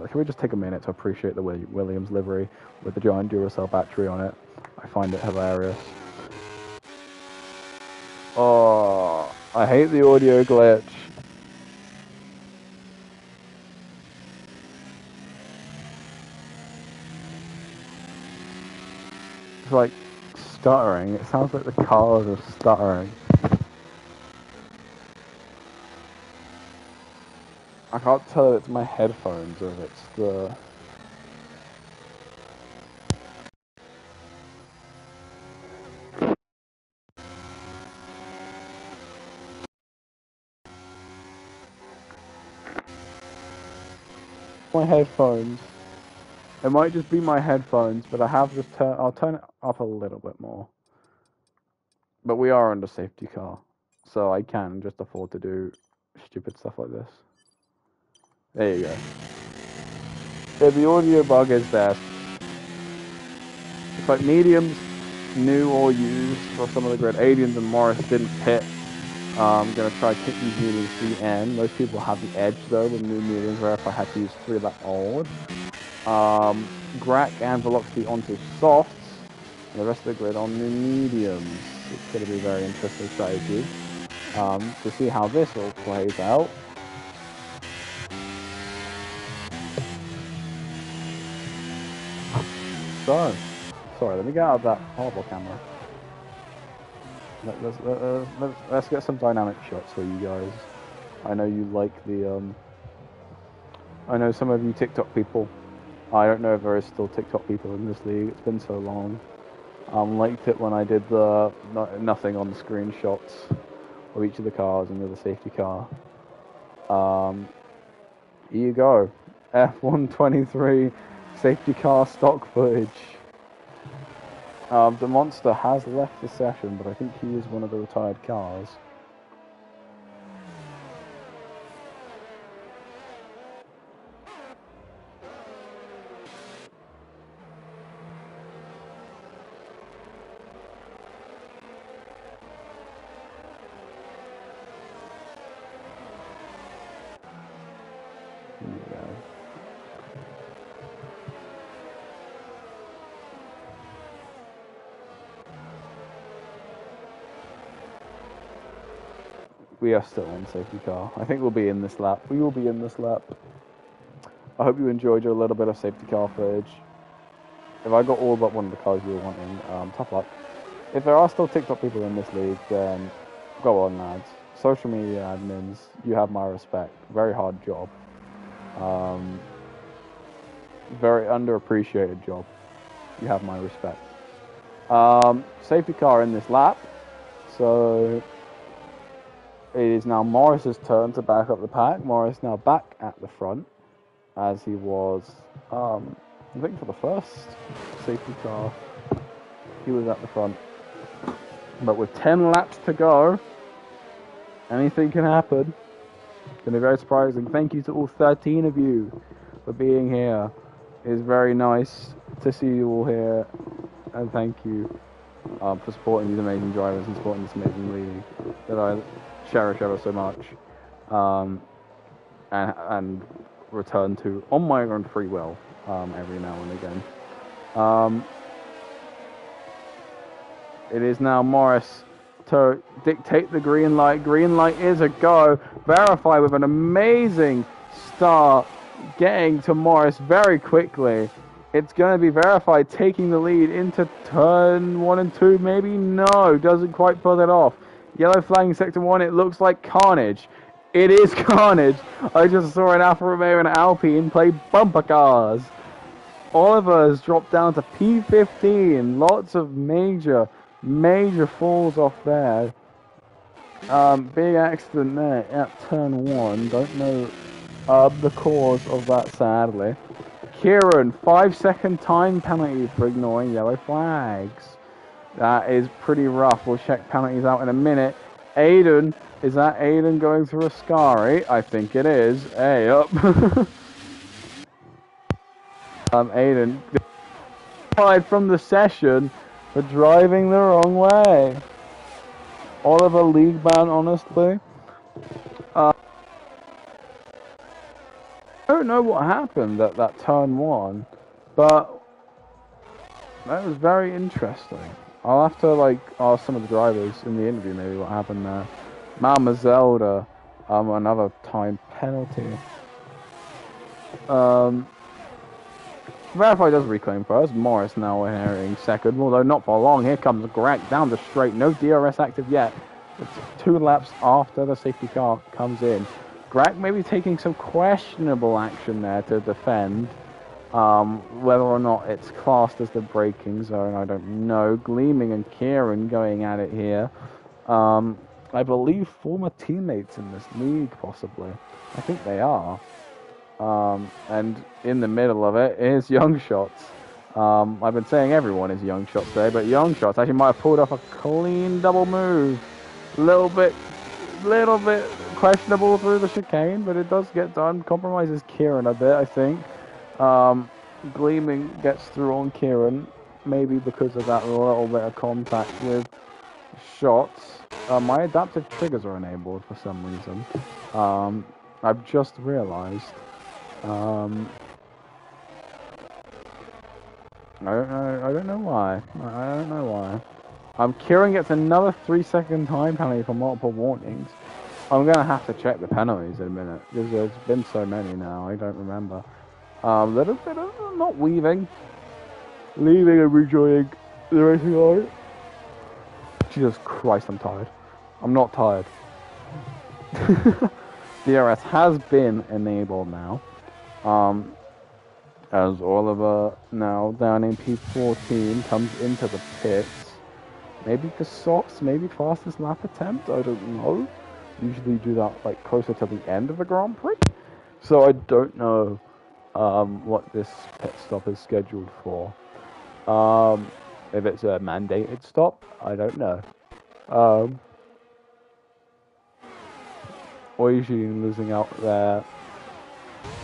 Can we just take a minute to appreciate the Williams livery with the giant Duracell battery on it? I find it hilarious. Oh, I hate the audio glitch. It's like stuttering. It sounds like the cars are stuttering. I can't tell if it's my headphones or if it's the... my headphones. It might just be my headphones, but I have just I'll turn it up a little bit more. But we are under safety car, so I can just afford to do stupid stuff like this. There you go. If the audio bug is there, it's like mediums, new or used for some of the grid. Adians and Morris didn't pit. I'm going to try to kick these mediums to the end. Most people have the edge though with new mediums, where if I had to use 3 lap old. Grack and Velocity onto softs, and the rest of the grid on the mediums. It's going to be a very interesting strategy to see how this all plays out. So, sorry, let me get out of that horrible camera. Let's get some dynamic shots for you guys. I know you like the, I know some of you TikTok people. I don't know if there is still TikTok people in this league. It's been so long. Liked it when I did the nothing on the screenshots of each of the cars and the safety car. Here you go. F123 safety car stock footage. The monster has left the session, but I think he is one of the retired cars. We are still on safety car. I think we'll be in this lap. We will be in this lap. I hope you enjoyed your little bit of safety car footage. If I got all but one of the cars you were wanting, tough luck. If there are still TikTok people in this league, then go on, lads. Social media admins, you have my respect. Very hard job. Very underappreciated job. You have my respect. Safety car in this lap. So it is now Morris's turn to back up the pack. Morris now back at the front, as he was, I think for the first safety car, he was at the front. But with 10 laps to go, anything can happen. It's going to be very surprising. Thank you to all 13 of you for being here. It is very nice to see you all here. And thank you for supporting these amazing drivers and supporting this amazing league that I cherish ever so much. And return to on my own free will every now and again. It is now Morris to dictate the green light. Green light is a go. Verify with an amazing start, getting to Morris very quickly. It's going to be Verified taking the lead into turn 1 and 2. Maybe no, doesn't quite pull it off. Yellow flagging sector 1. It looks like carnage. It is carnage. I just saw an Alfa Romeo and Alpine play bumper cars. Oliver has dropped down to P15. Lots of major falls off there. Big accident there at turn 1. Don't know the cause of that, sadly. Kieran, 5-second time penalty for ignoring yellow flags. That is pretty rough. We'll check penalties out in a minute. Aiden, is that Aiden going through Ascari? I think it is. Hey, up. Aiden, fired from the session for driving the wrong way. Oliver league ban, honestly. I don't know what happened at that turn 1, but that was very interesting. I'll have to ask some of the drivers in the interview maybe what happened there. Mama Zelda, another time penalty. Verify does reclaim first. Morris now entering second, although not for long. Here comes Greg down the straight. No DRS active yet. It's 2 laps after the safety car comes in. Greg may be taking some questionable action there to defend. Whether or not it's classed as the braking zone, I don't know. Gleaming and Kieran going at it here. I believe former teammates in this league, possibly. I think they are. And in the middle of it is Young Shots. I've been saying everyone is Young Shots today, but Young Shots actually might have pulled off a clean double move. Little bit questionable through the chicane, but it does get done. Compromises Kieran a bit, I think. Gleaming gets through on Kieran, maybe because of that little bit of contact with Shots. My adaptive triggers are enabled for some reason. I've just realised. I don't know why. I don't know why. Kieran gets another 3-second time penalty for multiple warnings. I'm going to have to check the penalties in a minute, because there's been so many now, I don't remember. Little bit of not weaving. Leaving and rejoining the racing line. Jesus Christ, I'm tired. I'm not tired. DRS has been enabled now. As Oliver now down in P14 comes into the pits. Maybe Cassops, maybe fastest lap attempt, I don't know. Usually do that closer to the end of the Grand Prix. So I don't know what this pit stop is scheduled for. If it's a mandated stop, I don't know. Or usually losing out there.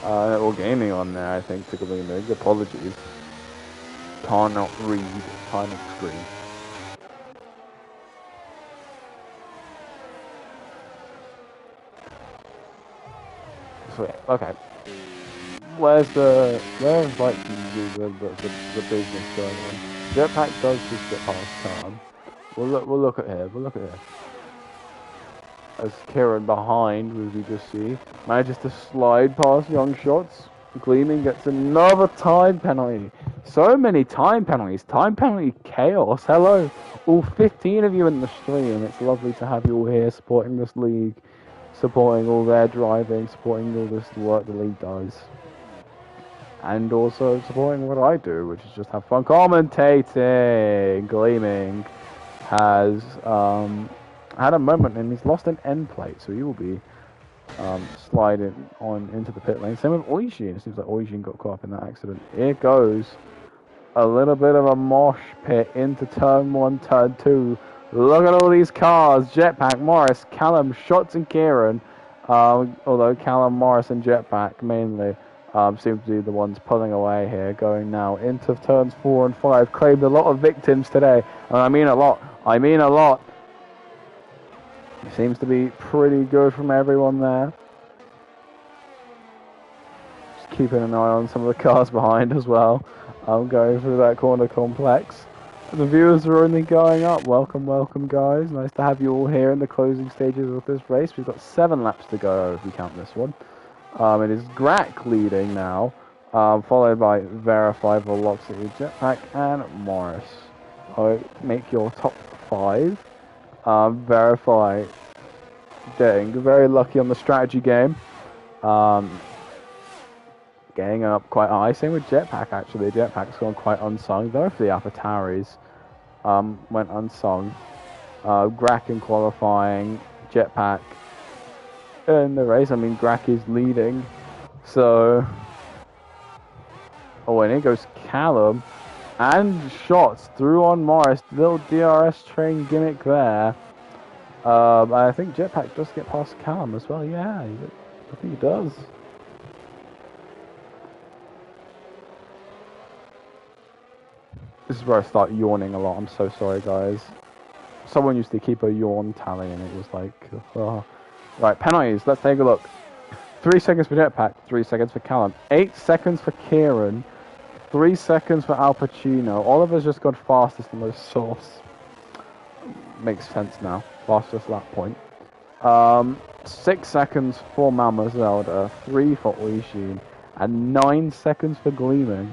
Or gaining on there, I think, to Galina. Apologies. Cannot read time of screen. Sweet. Okay. Where's the business going on? Jetpack does just get past time. We'll look at here. as Kieran behind, as we just see, manages to slide past Young Shots. Gleaming gets another time penalty. So many time penalties. Time penalty chaos. Hello, all 15 of you in the stream. It's lovely to have you all here supporting this league, supporting all their driving, supporting all this work the league does. And also supporting what I do, which is just have fun commentating. Gleaming has had a moment and he's lost an end plate, so he will be sliding on into the pit lane. Same with Oishin. It seems like Oishin got caught up in that accident. Here goes a little bit of a mosh pit into turn 1, turn 2. Look at all these cars. Jetpack, Morris, Callum, Shots and Kieran. Although Callum, Morris and Jetpack mainly seem to be the ones pulling away here. Going now into turns 4 and 5. Claimed a lot of victims today. And I mean a lot. I mean a lot. Seems to be pretty good from everyone there. Just keeping an eye on some of the cars behind as well. I'm going through that corner complex. The viewers are only going up. Welcome, welcome guys. Nice to have you all here in the closing stages of this race. We've got 7 laps to go if we count this one. It is Grack leading now, followed by Verify, Velocity, Jetpack and Morris. Make your top 5. Verify getting very lucky on the strategy game. Getting up quite high. Same with Jetpack actually. Jetpack's gone quite unsung. Both the AlphaTauris went unsung. Grack in qualifying. Jetpack in the race. I mean, Grack is leading. So... Oh, and here goes Callum. And Shots through on Morris. Little DRS train gimmick there. I think Jetpack does get past Callum as well. Yeah, I think he does. This is where I start yawning a lot. I'm so sorry, guys. Someone used to keep a yawn tally, and it was like... Right, penalties. Let's take a look. 3 seconds for Jetpack. 3 seconds for Callum. 8 seconds for Kieran. 3 seconds for Al Pacino. Oliver's just got fastest in the source. Makes sense now. Fastest lap point. 6 seconds for Mama Zelda. 3 for Oishin. And 9 seconds for Gleaming.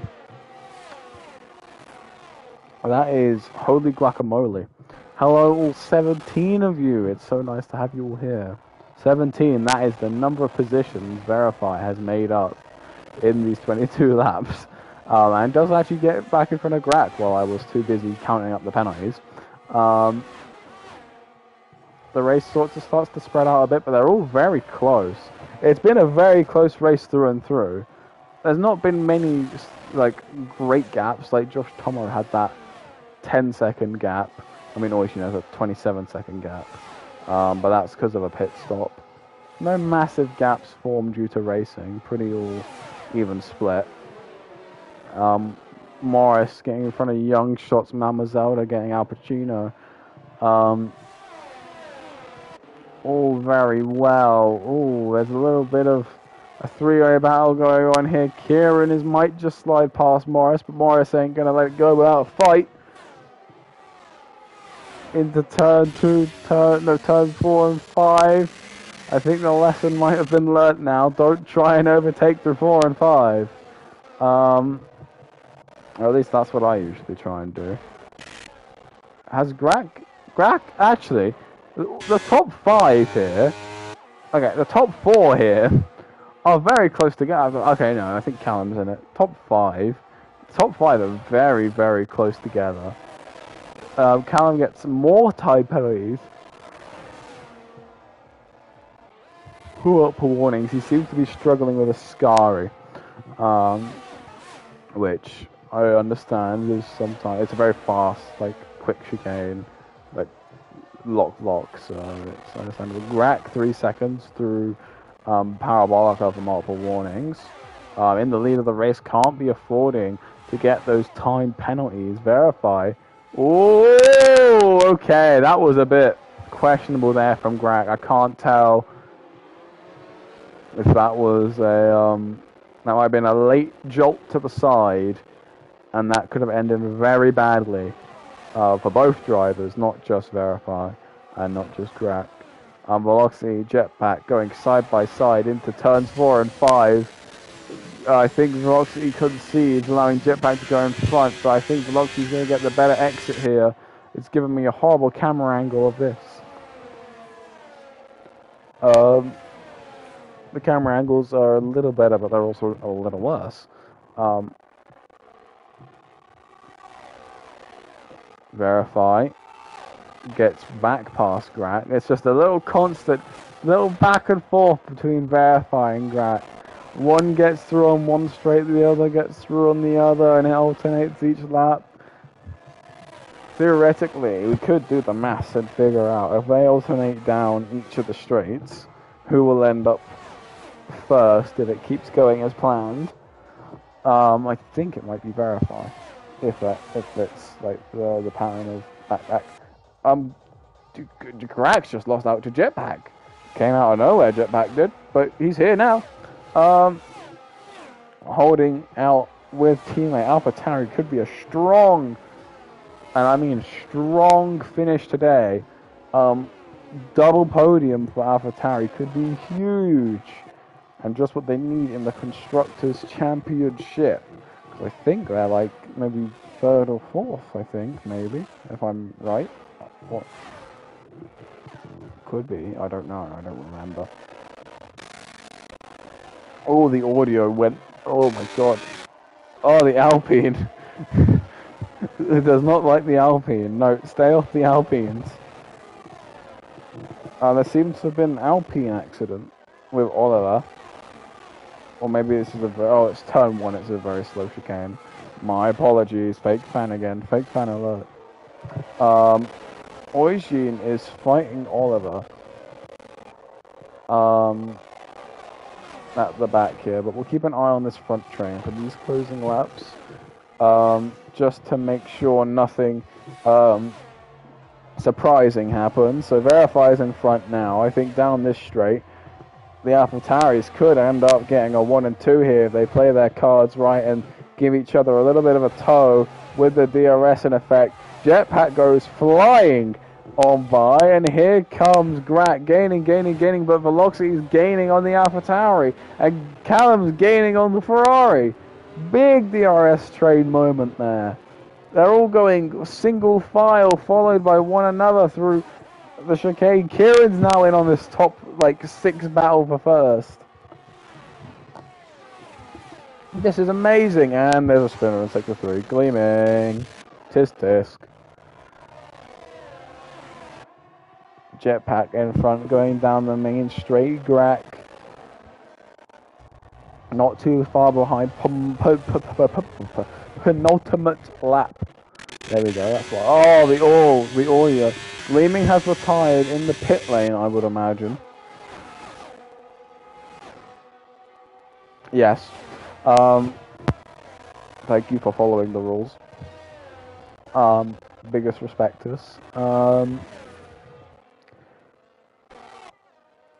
That is holy guacamole. Hello all 17 of you. It's so nice to have you all here. 17, that is the number of positions Verify has made up in these 22 laps. And does actually get back in front of Grack while I was too busy counting up the penalties. The race sort of starts to spread out a bit, but they're all very close. It's been a very close race through and through. There's not been many like great gaps. Like Josh Tomo had that 10-second gap. I mean, Oishin has a 27-second gap. But that's because of a pit stop. No massive gaps formed due to racing. Pretty all even split. Morris getting in front of Young Shots. Mama Zelda getting Al Pacino. All very well. Oh, there's a little bit of a three-way battle going on here. Kieran might just slide past Morris, but Morris ain't going to let it go without a fight. Into turn 2, turn 4 and 5. I think the lesson might have been learnt now. Don't try and overtake through 4 and 5. Or at least that's what I usually try and do. Has Grack actually, the top 5 here, okay, the top 4 here are very close together. Okay, no, I think Callum's in it. Top 5 are very, very close together. Callum gets more time penalties. Pull up for warnings. He seems to be struggling with a Scari, which I understand is sometimes it's a very fast, like quick chicane, like lock. So it's understandable. Grack 3 seconds through parabolic over multiple warnings. In the lead of the race, can't be affording to get those time penalties. Verify. Oh, okay, that was a bit questionable there from Grack. I can't tell if that was a that might have been a late jolt to the side, and that could have ended very badly for both drivers, not just Verify and not just Grack. Velocity, Jetpack going side by side into turns 4 and 5. I think Velocity concedes, allowing Jetpack to go in front, so I think Velocity's going to get the better exit here. It's giving me a horrible camera angle of this. The camera angles are a little better, but they're also a little worse. Verify gets back past Grak. It's just a little constant, little back and forth between Verify and Grak. One gets through on one straight, the other gets through on the other, and it alternates each lap. Theoretically, we could do the maths and figure out if they alternate down each of the straights, who will end up first if it keeps going as planned. I think it might be Verify, if it's like the pattern of back. Grak's just lost out to Jetpack. Came out of nowhere, Jetpack did, but he's here now. Holding out with teammate AlphaTauri could be a strong, and I mean strong finish today. Double podium for AlphaTauri could be huge, and just what they need in the Constructors' Championship. I think they're like maybe 3rd or 4th, I think, maybe, if I'm right. What? Could be, I don't know, I don't remember. Oh, the audio went, oh my god. Oh, the Alpine. It does not like the Alpine. No, stay off the Alpines. There seems to have been an Alpine accident with Oliver. Or maybe this is it's turn 1, it's a very slow chicane. My apologies, fake fan again, fake fan alert. Eugene is fighting Oliver. At the back here, but we'll keep an eye on this front train for these closing laps. Just to make sure nothing surprising happens. So Verify's in front now. I think down this straight, the AlphaTauris could end up getting a 1 and 2 here if they play their cards right and give each other a little bit of a tow with the DRS in effect. Jetpack goes flying on by, and here comes Grak gaining, but Velocity's gaining on the AlphaTauri, and Callum's gaining on the Ferrari. Big DRS trade moment there. They're all going single file, followed by one another through the chicane. Kieran's now in on this top, 6 battle for first. This is amazing, and there's a spinner in sector 3, gleaming. Tisk. Jetpack in front, going down the main straight. Grak not too far behind. Penultimate lap. There we go. That's why. Oh, the all. Gleaming has retired in the pit lane, I would imagine. Yes. Thank you for following the rules. Biggest respect to us.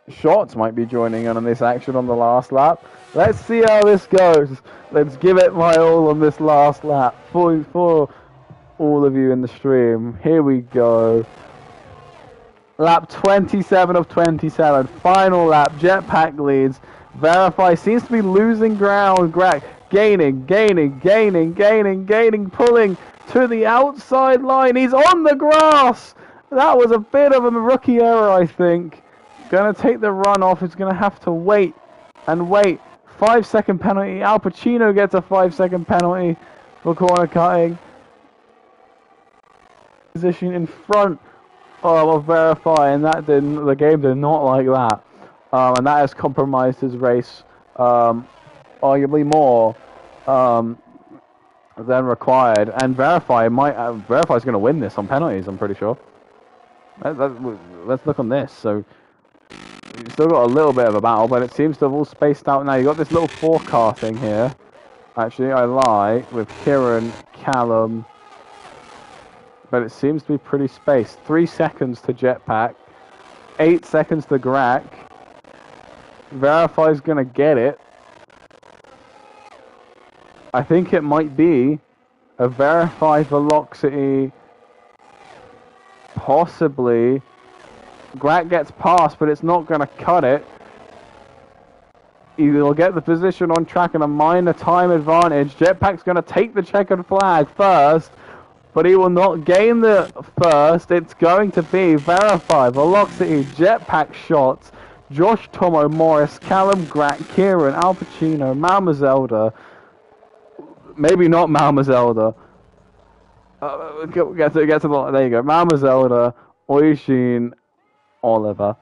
Shots might be joining in on this action on the last lap. Let's see how this goes. Let's give it my all on this last lap for all of you in the stream. Here we go. Lap 27 of 27. Final lap. Jetpack leads. Verify seems to be losing ground. Grak gaining, pulling to the outside line. He's on the grass. That was a bit of a rookie error, I think. Gonna take the run off. It's gonna have to wait and wait. 5-second penalty. Al Pacino gets a 5-second penalty for corner cutting. Position in front of Verify, and the game did not like that. And that has compromised his race arguably more than required. And Verify's going to win this on penalties, I'm pretty sure. Let's look on this. So you've still got a little bit of a battle, but it seems to have all spaced out now. You've got this little 4-car thing here. Actually, I lie, with Kieran, Callum, but it seems to be pretty spaced. 3 seconds to Jetpack, 8 seconds to Grak. Verify's going to get it. I think it might be a Verify Velocity, possibly Grat gets past, but it's not going to cut it. He'll get the position on track and a minor time advantage. Jetpack's going to take the checkered flag first, but he will not gain the first. It's going to be Verify, Velocity, Jetpack shots, Josh Tomo, Morris, Callum, Grat, Kieran, Al Pacino, Malmazelda. Maybe not Malmazelda. Get to the there you go. Malmazelda, Oishin, Oliver.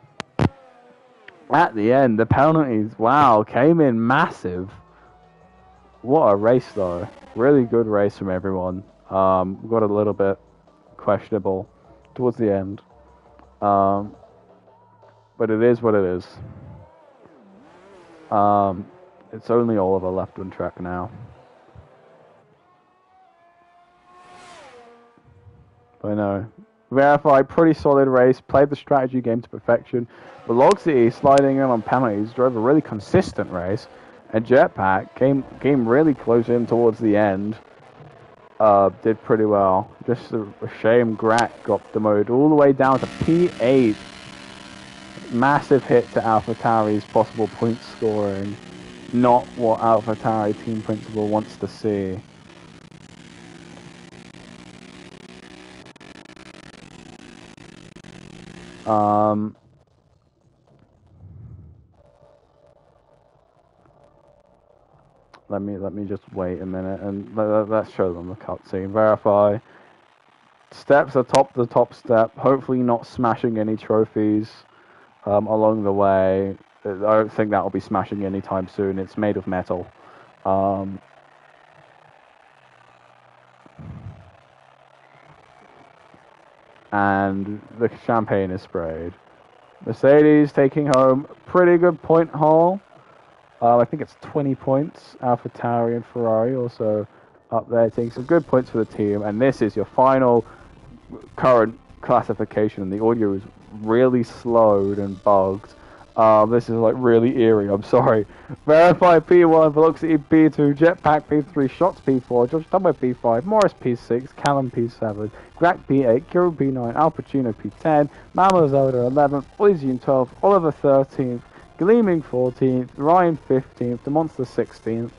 At the end, the penalties, wow, came in massive. What a race, though. Really good race from everyone. Got a little bit questionable towards the end. But it is what it is. It's only Oliver left on track now. I know. Verify, pretty solid race, played the strategy game to perfection. Velocity, sliding in on penalties, drove a really consistent race. And Jetpack came really close in towards the end. Did pretty well. Just a shame Grat got demoted all the way down to P8. Massive hit to AlphaTauri's possible point scoring. Not what AlphaTauri team principal wants to see. Let me just wait a minute and let's show them the cutscene. Verify. Steps atop the top step. Hopefully not smashing any trophies along the way. I don't think that will be smashing anytime soon. It's made of metal. And the champagne is sprayed. Mercedes taking home pretty good point haul. I think it's 20 points. AlphaTauri and Ferrari also up there taking some good points for the team. And this is your final current classification. The audio is really slowed and bugged. This is like really eerie, I'm sorry. Verify P1, Velocity P2, Jetpack P3, Shots P4, Josh Tomo P5, Morris P6, Callum P7, Grat P8, Kieran P9, Al Pacino P10, Malmazelda 11th, Oisine 12th, Oliver 13th, Gleaming 14th, Ryan 15th, The Monster 16th,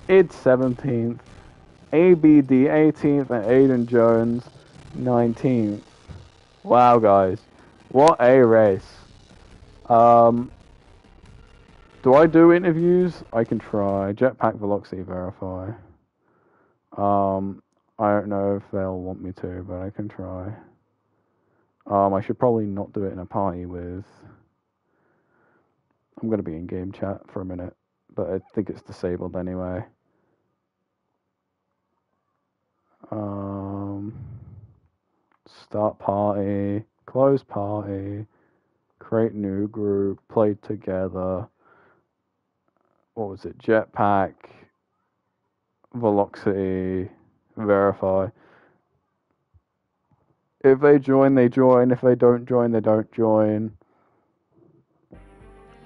Id 17th, ABD 18th, and Aiden Jones 19th. Wow, guys. What a race. Do I do interviews? I can try. Jetpack Velocity Verify. I don't know if they'll want me to, but I can try. I should probably not do it in a party with... I'm going to be in game chat for a minute, but I think it's disabled anyway. Start party, close party, create new group, play together. What was it? Jetpack, Velocity, Verify. If they join, they join. If they don't join, they don't join.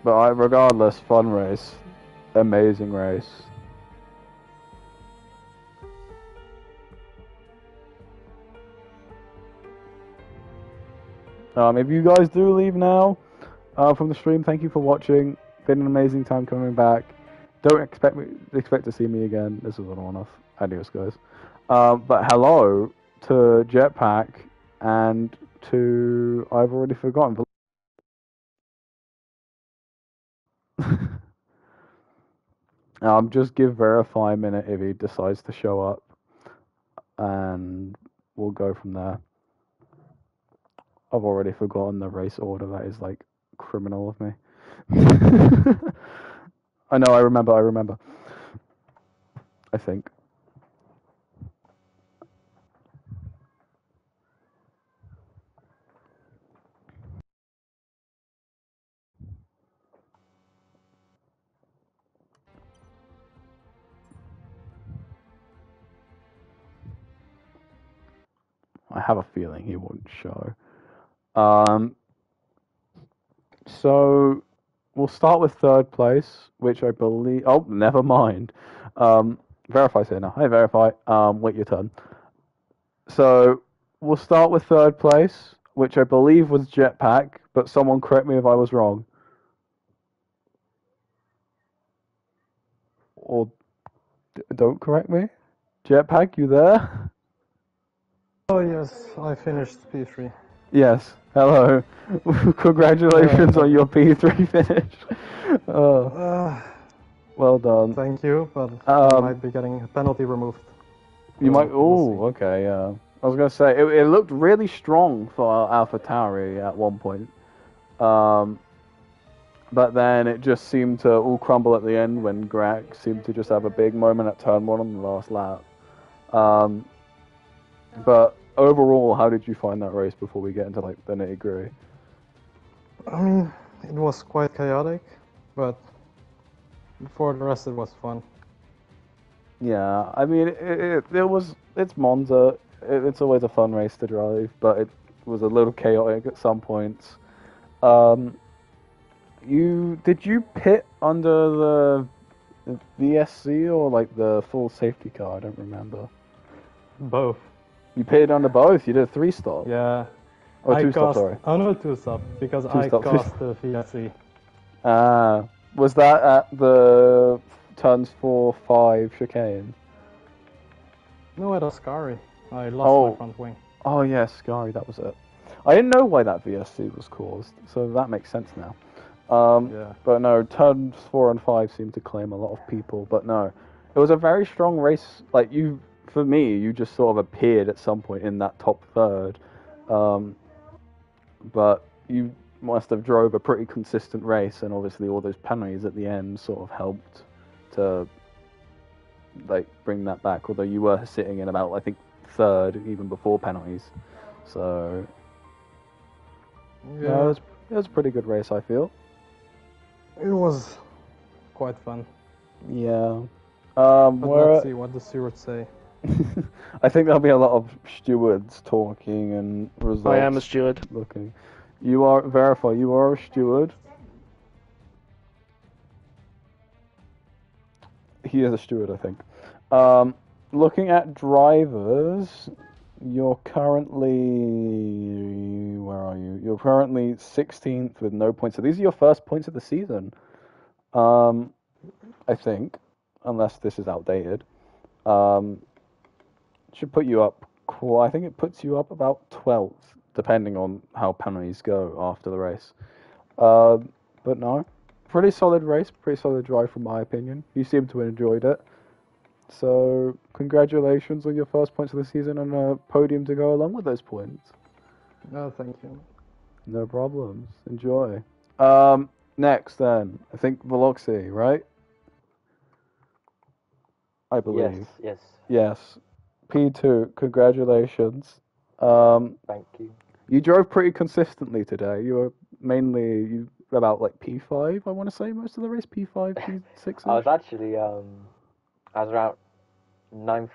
But regardless, fun race. Amazing race. If you guys do leave now from the stream, thank you for watching. Been an amazing time coming back. Don't expect to see me again. This was a one-off. Adios, guys. But hello to Jetpack and to... I've already forgotten. Just give Verify a minute if he decides to show up, and we'll go from there. I've already forgotten the race order. That is like criminal of me. I know. I remember. I think. I have a feeling he won't show. So we'll start with third place, which I believe... Oh, never mind. Verify's here now. Hi, Verify. Wait your turn. So we'll start with third place. which I believe was Jetpack, but someone correct me if I was wrong. Or don't correct me. Jetpack, you there? Oh yes, I finished P3. Yes. Hello. Congratulations on your P3 finish. Well done. Thank you, but I might be getting a penalty removed. You might. We'll see. Okay. Yeah. I was gonna say it looked really strong for AlphaTauri at one point, but then it just seemed to all crumble at the end when Greg seemed to just have a big moment at turn 1 on the last lap. But overall, how did you find that race before we get into like the nitty-gritty? I mean, it was quite chaotic, but for the rest it was fun. Yeah, I mean, it's Monza. It's always a fun race to drive, but it was a little chaotic at some points. Did you pit under the VSC or like the full safety car? I don't remember. Both. You pitted under both. You did a 3-stop. Yeah. Oh, 2-stop. Sorry. Oh no, 2-stop because I caused the VSC. Was that at the turns 4-5 chicane? No, at Ascari. I lost my front wing. Oh yeah, Scary, that was it. I didn't know why that VSC was caused, so that makes sense now. Yeah. But no, turns 4 and 5 seem to claim a lot of people, but no. It was a very strong race. Like, for me, you just sort of appeared at some point in that top third. But you must have drove a pretty consistent race, and obviously all those penalties at the end sort of helped to like bring that back, although you were sitting in about, I think, third even before penalties. So yeah, it was a pretty good race, I feel. It was quite fun. Yeah. But let's see what the stewards say. I think there'll be a lot of stewards talking and results. I am a steward. Looking. You are a steward. He is a steward, I think. Looking at drivers, you're currently... Where are you? You're currently 16th with no points. So these are your first points of the season. I think. Unless this is outdated. Should put you up... I think it puts you up about 12th, depending on how penalties go after the race. But no. Pretty solid race, pretty solid drive from my opinion. You seem to have enjoyed it. So, congratulations on your first points of the season and a podium to go along with those points. No, thank you. No problems. Enjoy. Next then, I think Veloxy, right? I believe. Yes. P2, congratulations. Thank you. You drove pretty consistently today. You were mainly about like P5, I want to say, most of the race. P5, P6. I was actually, I was around 9th,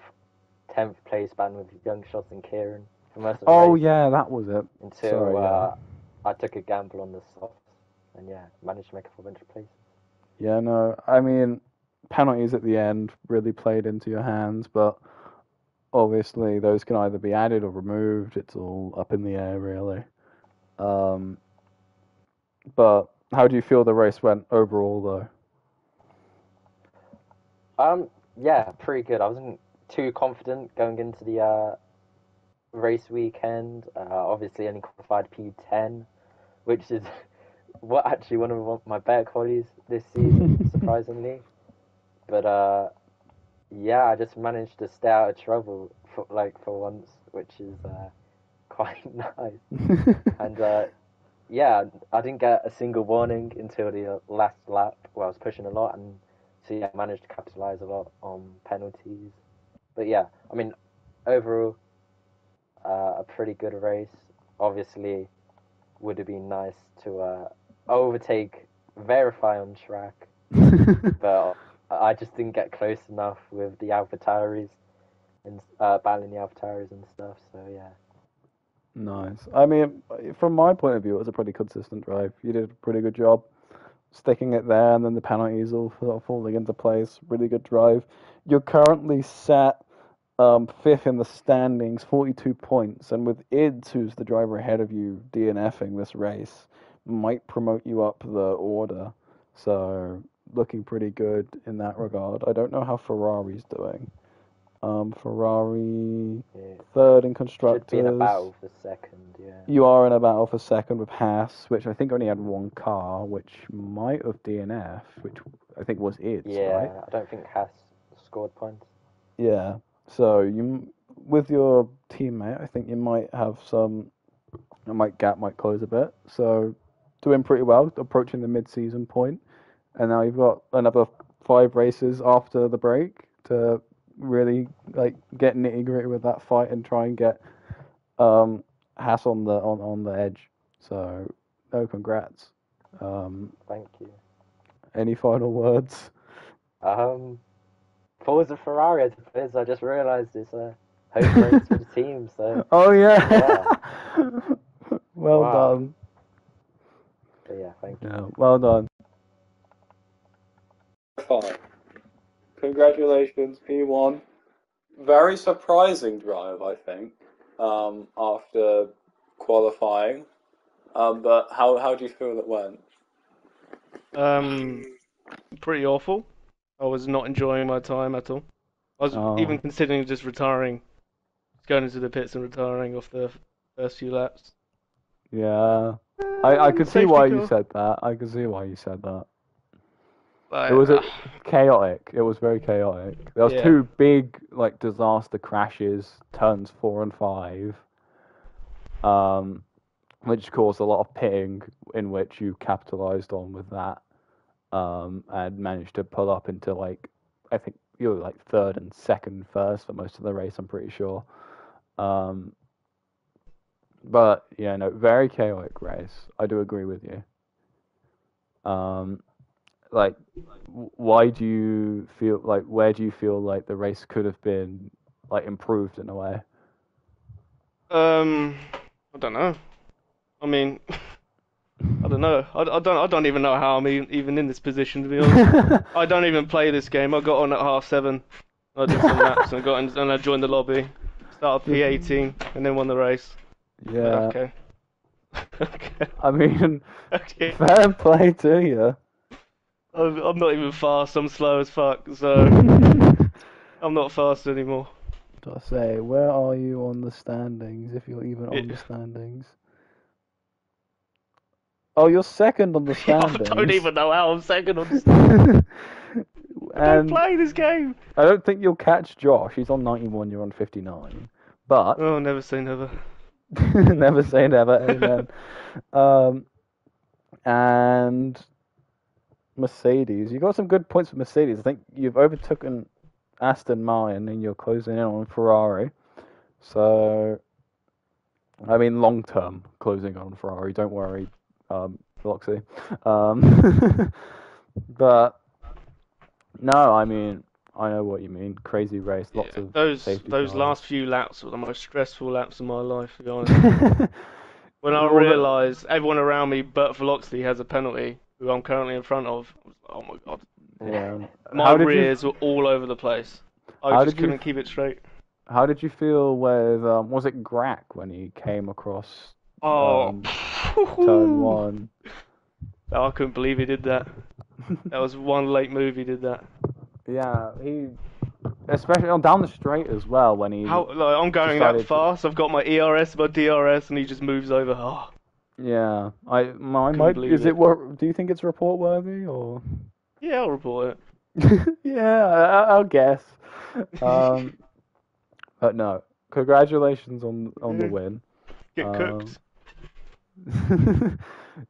10th place band with Young Shots and Kieran for most of the race. Yeah, that was it. Until I took a gamble on the softs and managed to make a 400 place. Yeah, no, I mean, penalties at the end really played into your hands, but obviously those can either be added or removed. It's all up in the air, really. But how do you feel the race went overall, though? Yeah, pretty good. I wasn't too confident going into the race weekend. Obviously, only qualified P10, which is actually one of my better qualities this season, surprisingly. But I just managed to stay out of trouble for once, which is quite nice. And I didn't get a single warning until the last lap where I was pushing a lot, and so I managed to capitalize a lot on penalties. But I mean, overall, a pretty good race. Obviously, would have been nice to overtake Verify on track, but I just didn't get close enough with the AlphaTauris and battling the AlphaTauris and stuff. So yeah. Nice. I mean, from my point of view, it was a pretty consistent drive. You did a pretty good job sticking it there, and then the penalties all falling into place. Really good drive. You're currently set fifth in the standings, 42 points, and with Ids, who's the driver ahead of you, DNFing this race, might promote you up the order. So looking pretty good in that regard. I don't know how Ferrari's doing. Ferrari third in constructors. Should be in a battle for second, yeah. You are in a battle for second with Haas, which I think only had one car, which might have DNF, which I think was Ids, Yeah, right? I don't think Haas scored points. Yeah. So you, with your teammate, I think you might have some. Gap might close a bit. So doing pretty well, approaching the mid-season point, and now you've got another 5 races after the break to really get nitty-gritty with that fight and try and get Haas on the edge. So no, congrats. Thank you. Any final words? Forza Ferrari, as it is, I just realised it's a home race for the team, so Oh yeah. yeah. Well Wow. done. But yeah, thank you. Yeah, well done. Fine. Congratulations, P1. Very surprising drive, I think, after qualifying. But how do you feel it went? Pretty awful. I was not enjoying my time at all. I was even considering just retiring, going into the pits and retiring off the first few laps. Yeah, I could see Safety why car. you said that. I could see why you said that. Like, It was chaotic. It was very chaotic. There was Yeah. 2 big disaster crashes, turns 4 and 5, which caused a lot of pitting, in which you capitalized on with that, and managed to pull up into I think you were third and second first for most of the race. I'm pretty sure. But yeah, no, very chaotic race. I do agree with you. Why do you feel where do you feel like the race could have been improved in a way? I don't know. I mean, I don't know. I don't even know how I'm even in this position, to be honest. I don't even play this game. I got on at 7:30. I did some laps and I joined the lobby. Started P18 and then won the race. Yeah. Okay. Okay. I mean, Okay. fair play to you. I'm not even fast. I'm slow as fuck. So I'm not fast anymore. I say, where are you on the standings? If you're even on the standings. Oh, you're second on the I standings. don't even know how I'm second on this. I don't play this game. I don't think you'll catch Josh. He's on 91. You're on 59. But Oh, never say never. never say never. Amen. And Mercedes, you got some good points with Mercedes. I think you've overtaken Aston Martin and you're closing in on Ferrari. So, I mean, long term closing on Ferrari. Don't worry, Loxy. But no, I mean, I know what you mean. Crazy race, lots of those safety those cars. last few laps were the most stressful laps of my life, to be honest. When I realised everyone around me but Veloxley has a penalty, who I'm currently in front of, I was like, oh my god. Yeah. My rears were all over the place. I just couldn't keep it straight. How did you feel with, was it Grack when he came across Oh, turn 1? Oh, I couldn't believe he did that. That was one late move he did that. Yeah, he, especially on down the straight as well when he. I'm going that fast. I've got my ERS, my DRS, and he just moves over. Oh. Yeah, is it? Do you think it's report worthy or? Yeah, I'll report it. Yeah, I'll guess. But no, congratulations on the win. Get cooked.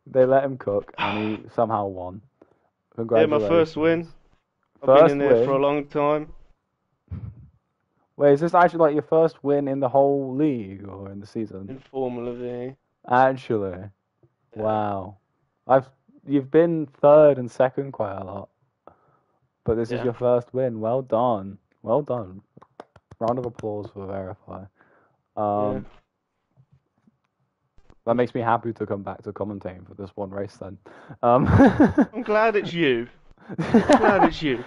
They let him cook, and he somehow won. Yeah, Congratulations. my first win. I've been in there for a long time. Wait, is this actually your first win in the whole league or in the season? In Formula V. Actually, Yeah. wow. You've been third and second quite a lot, but this is your first win. Well done, well done. Round of applause for Verify. That makes me happy to come back to commentating for this one race then. I'm glad it's you. I'm glad it's you.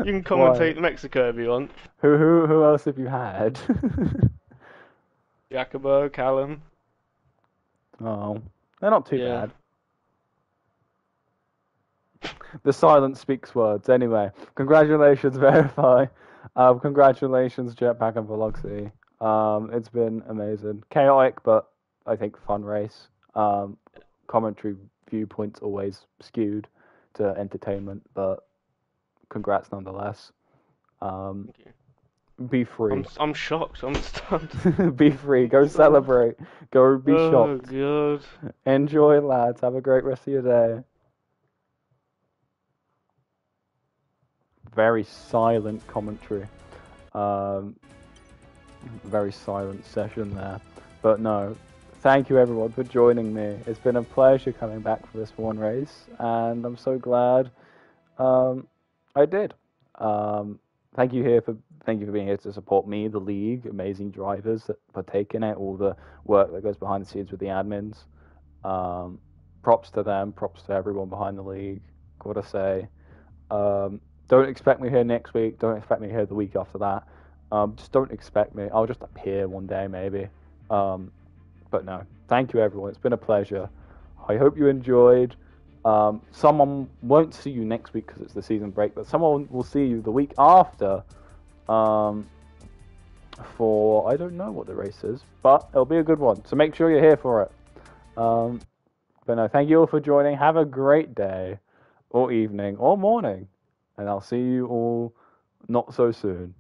You can commentate Mexico if you want. Who else have you had? Jacobo, Callum. Oh, they're not too Yeah. bad. The silence speaks words. Anyway, congratulations, Verify. Congratulations, Jetpack and Velocity. It's been amazing. Chaotic, but I think fun race. Commentary viewpoints always skewed to entertainment, but congrats nonetheless. Thank you. Be free. I'm shocked. I'm stunned. Be free. Go celebrate. Go be Oh shocked. god. Enjoy, lads. Have a great rest of your day. Very silent commentary. Very silent session there. But no, thank you everyone for joining me. It's been a pleasure coming back for this one race, and I'm so glad I did. Thank you for being here to support me, the league, amazing drivers that partake in it, all the work that goes behind the scenes with the admins. Props to them, props to everyone behind the league. Gotta say. Don't expect me here next week. Don't expect me here the week after that. Just don't expect me. I'll just appear one day maybe. But no, thank you everyone. It's been a pleasure. I hope you enjoyed. Someone won't see you next week because it's the season break, but someone will see you the week after. For I don't know what the race is, but it'll be a good one. So make sure you're here for it. But no, thank you all for joining. Have a great day, or evening, or morning, and I'll see you all not so soon.